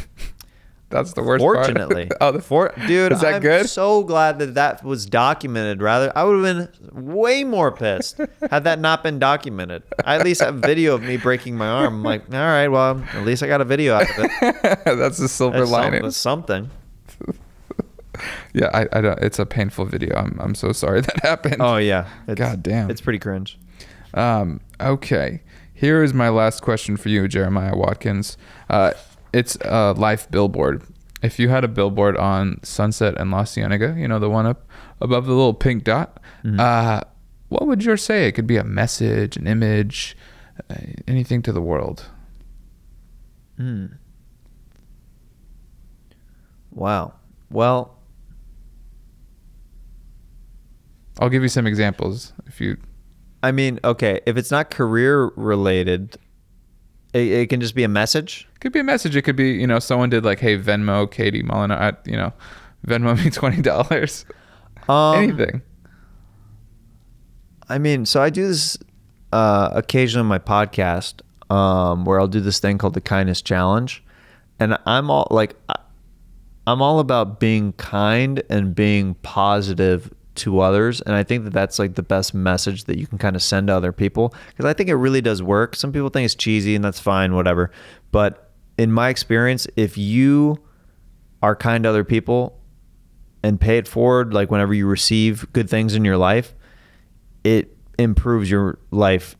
That's the worst Fortunately. part. Dude, is that I'm good? so glad that was documented. Rather, I would have been way more pissed had that not been documented. I at least have video of me breaking my arm. I'm like, all right, well, at least I got a video out of it. That's the silver lining. That's something. Yeah, I don't. It's a painful video. I'm so sorry that happened. Oh yeah. God damn. It's pretty cringe. Okay. Here is my last question for you, Jeremiah Watkins. It's a life billboard. If you had a billboard on Sunset and La Cienega, you know, the one up above the little pink dot, what would yours say? It could be a message, an image, anything to the world. Wow. Well, I'll give you some examples if you... I mean, okay, if it's not career related, it can just be a message. It could be a message. It could be, you know, someone did like, hey, Venmo Katie Molina, you know, Venmo me $20. Anything. I mean, so I do this occasionally on my podcast, where I'll do this thing called the Kindness Challenge, and I'm all about being kind and being positive to others, and I think that that's like the best message that you can kind of send to other people, because I think it really does work. Some people think it's cheesy, and that's fine, whatever, but in my experience, if you are kind to other people and pay it forward, like whenever you receive good things in your life, it improves your life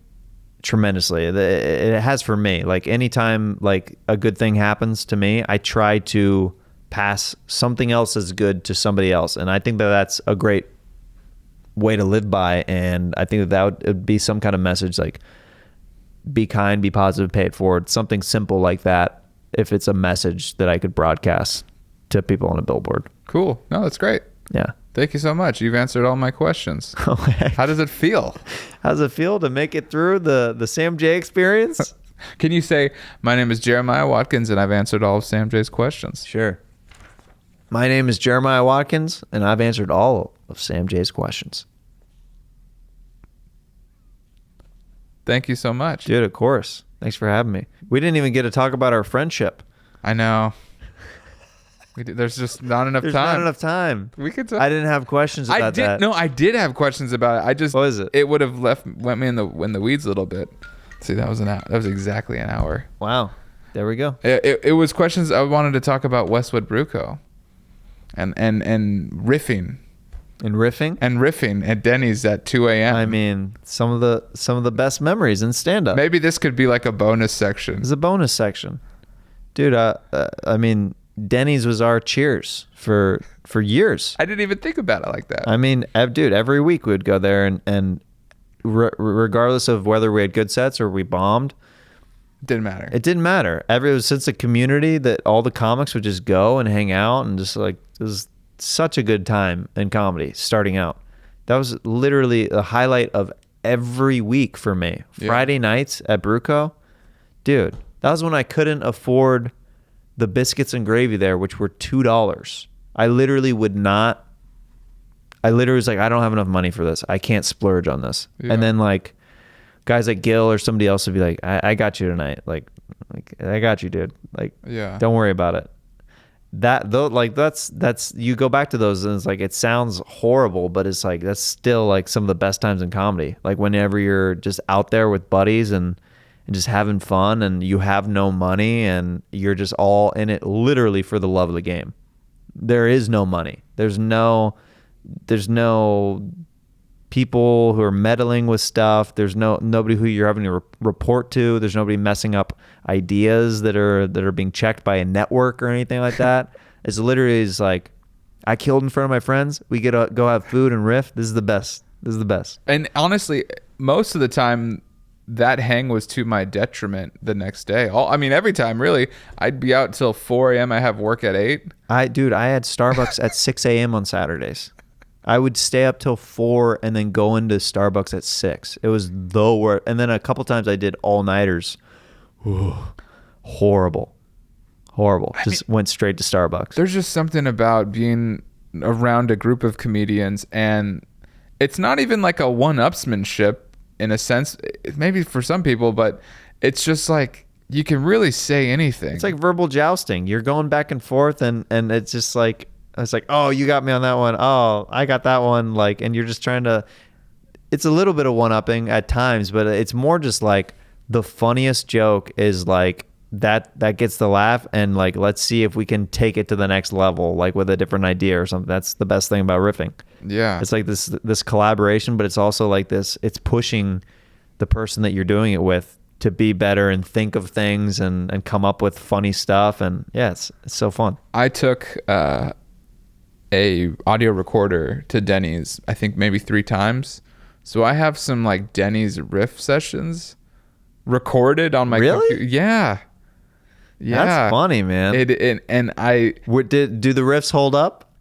tremendously. It has for me. Like anytime like a good thing happens to me, I try to pass something else as good to somebody else, and I think that that's a great way to live by. And I think that would be some kind of message, like be kind, be positive, pay it forward, something simple like that, if it's a message that I could broadcast to people on a billboard. Cool. No, that's great. Yeah. Thank you so much. You've answered all my questions. Okay. How does it feel? How does it feel to make it through the Sam Jae experience? Can you say, my name is Jeremiah Watkins, and I've answered all of Sam Jae's questions? Sure. My name is Jeremiah Watkins, and I've answered all of Sam Jae's questions. Thank you so much. Dude, of course. Thanks for having me. We didn't even get to talk about our friendship. I know. There's just not enough time. There's not enough time. We could talk. I didn't have questions about that. No, I did have questions about it. What is it? It would have went me in the weeds a little bit. See, that was that was exactly an hour. Wow. There we go. It was questions I wanted to talk about Westwood Brew Co. and riffing. And riffing? And riffing at Denny's at 2 a.m. I mean, some of the best memories in stand-up. Maybe this could be like a bonus section. It's a bonus section. Dude, I mean, Denny's was our cheers for years. I didn't even think about it like that. I mean, dude, every week we'd go there and regardless of whether we had good sets or we bombed, didn't matter. It didn't matter. It was since a community that all the comics would just go and hang out, and just like, it was such a good time in comedy starting out. That was literally the highlight of every week for me. Yeah. Friday nights at Bruco, dude, that was when I couldn't afford the biscuits and gravy there, which were $2. I literally was like, I don't have enough money for this. I can't splurge on this. Yeah. And then like guys like Gil or somebody else would be like, I got you tonight. Like I got you, dude. Like, Yeah. don't worry about it. That though, like that's you go back to those and it's like, it sounds horrible, but it's like that's still like some of the best times in comedy. Like whenever you're just out there with buddies and just having fun and you have no money and you're just all in it literally for the love of the game. There is no money. There's no people who are meddling with stuff. There's nobody who you're having to report to. There's nobody messing up ideas that are being checked by a network or anything like that. It's literally is like, I killed in front of my friends. We get to go have food and riff. This is the best. This is the best. And honestly, most of the time, that hang was to my detriment the next day. I mean, every time, really. I'd be out till 4 a.m. I have work at 8. I had Starbucks at 6 a.m. on Saturdays. I would stay up till 4 and then go into Starbucks at 6. It was the worst. And then a couple times I did all-nighters. Ooh, horrible. Just went straight to Starbucks. There's just something about being around a group of comedians, and it's not even like a one-upsmanship in a sense, maybe for some people, but it's just like you can really say anything. It's like verbal jousting. You're going back and forth, and it's just like, it's like, oh, you got me on that one. Oh, I got that one. Like, and you're just trying to, it's a little bit of one-upping at times, but it's more just like the funniest joke is like that gets the laugh, and like, let's see if we can take it to the next level, like with a different idea or something. That's the best thing about riffing. Yeah. It's like this collaboration, but it's also like this, it's pushing the person that you're doing it with to be better and think of things and come up with funny stuff. And yeah, it's so fun. I took a audio recorder to Denny's, I think maybe 3 times. So I have some like Denny's riff sessions recorded on my computer. Yeah. Yeah. That's funny, man. Do the riffs hold up?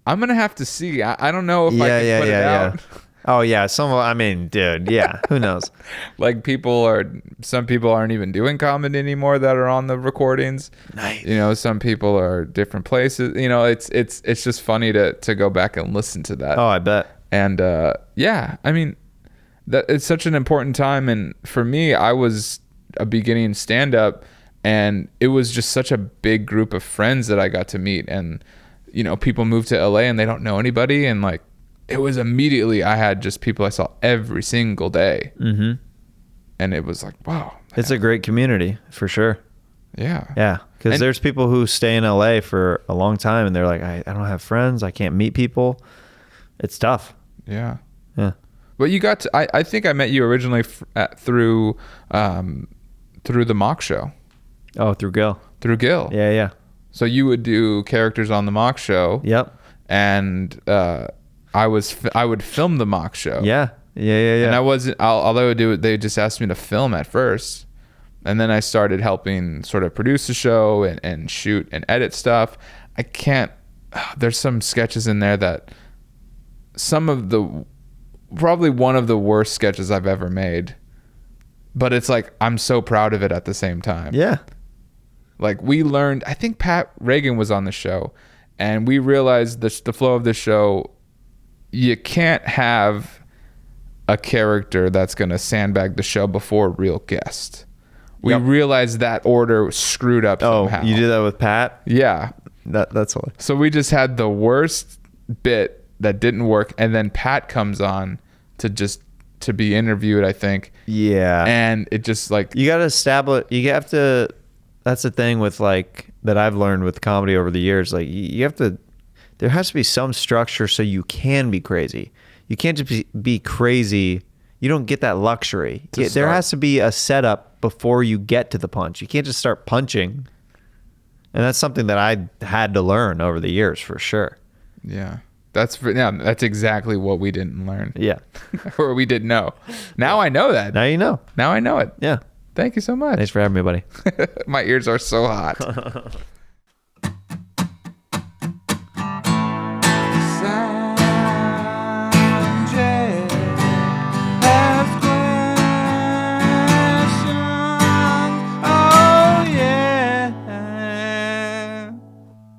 I'm going to have to see. I don't know if I can put it out. Oh yeah. I mean, dude, yeah. Who knows? Like some people aren't even doing comedy anymore that are on the recordings. Nice. You know, some people are different places. You know, it's just funny to go back and listen to that. Oh, I bet. And yeah, I mean, that it's such an important time. And for me, I was a beginning stand-up, and it was just such a big group of friends that I got to meet. And you know, people move to LA and they don't know anybody, and like it was immediately I had just people I saw every single day. Mm-hmm. And it was like, wow, man. It's a great community for sure. Yeah, because there's people who stay in LA for a long time and they're like, I don't have friends, I can't meet people. It's tough. Yeah. But you got to, I think I met you originally through the mock show. Oh, through Gil. Yeah. So you would do characters on the mock show. Yep. And I would film the mock show. Yeah. And I wasn't, all I would do, they just asked me to film at first. And then I started helping sort of produce the show and shoot and edit stuff. There's some sketches in there that probably one of the worst sketches I've ever made. But it's like, I'm so proud of it at the same time. Yeah. Like we learned, I think Pat Reagan was on the show, and we realized the flow of the show, you can't have a character that's going to sandbag the show before a real guest. We realized that order was screwed up somehow. Oh, you did that with Pat? Yeah. That's all. So we just had the worst bit that didn't work, and then Pat comes on to be interviewed, I think. Yeah. And it just like... You got to establish... You have to... That's the thing with like that I've learned with comedy over the years. Like you have to, there has to be some structure so you can be crazy. You can't just be crazy. You don't get that luxury. There has to be a setup before you get to the punch. You can't just start punching. And that's something that I had to learn over the years for sure. Yeah. That's exactly what we didn't learn. Yeah. Or we didn't know. Now I know that. Now you know. Now I know it. Yeah. Thank you so much. Thanks for having me, buddy. My ears are so hot.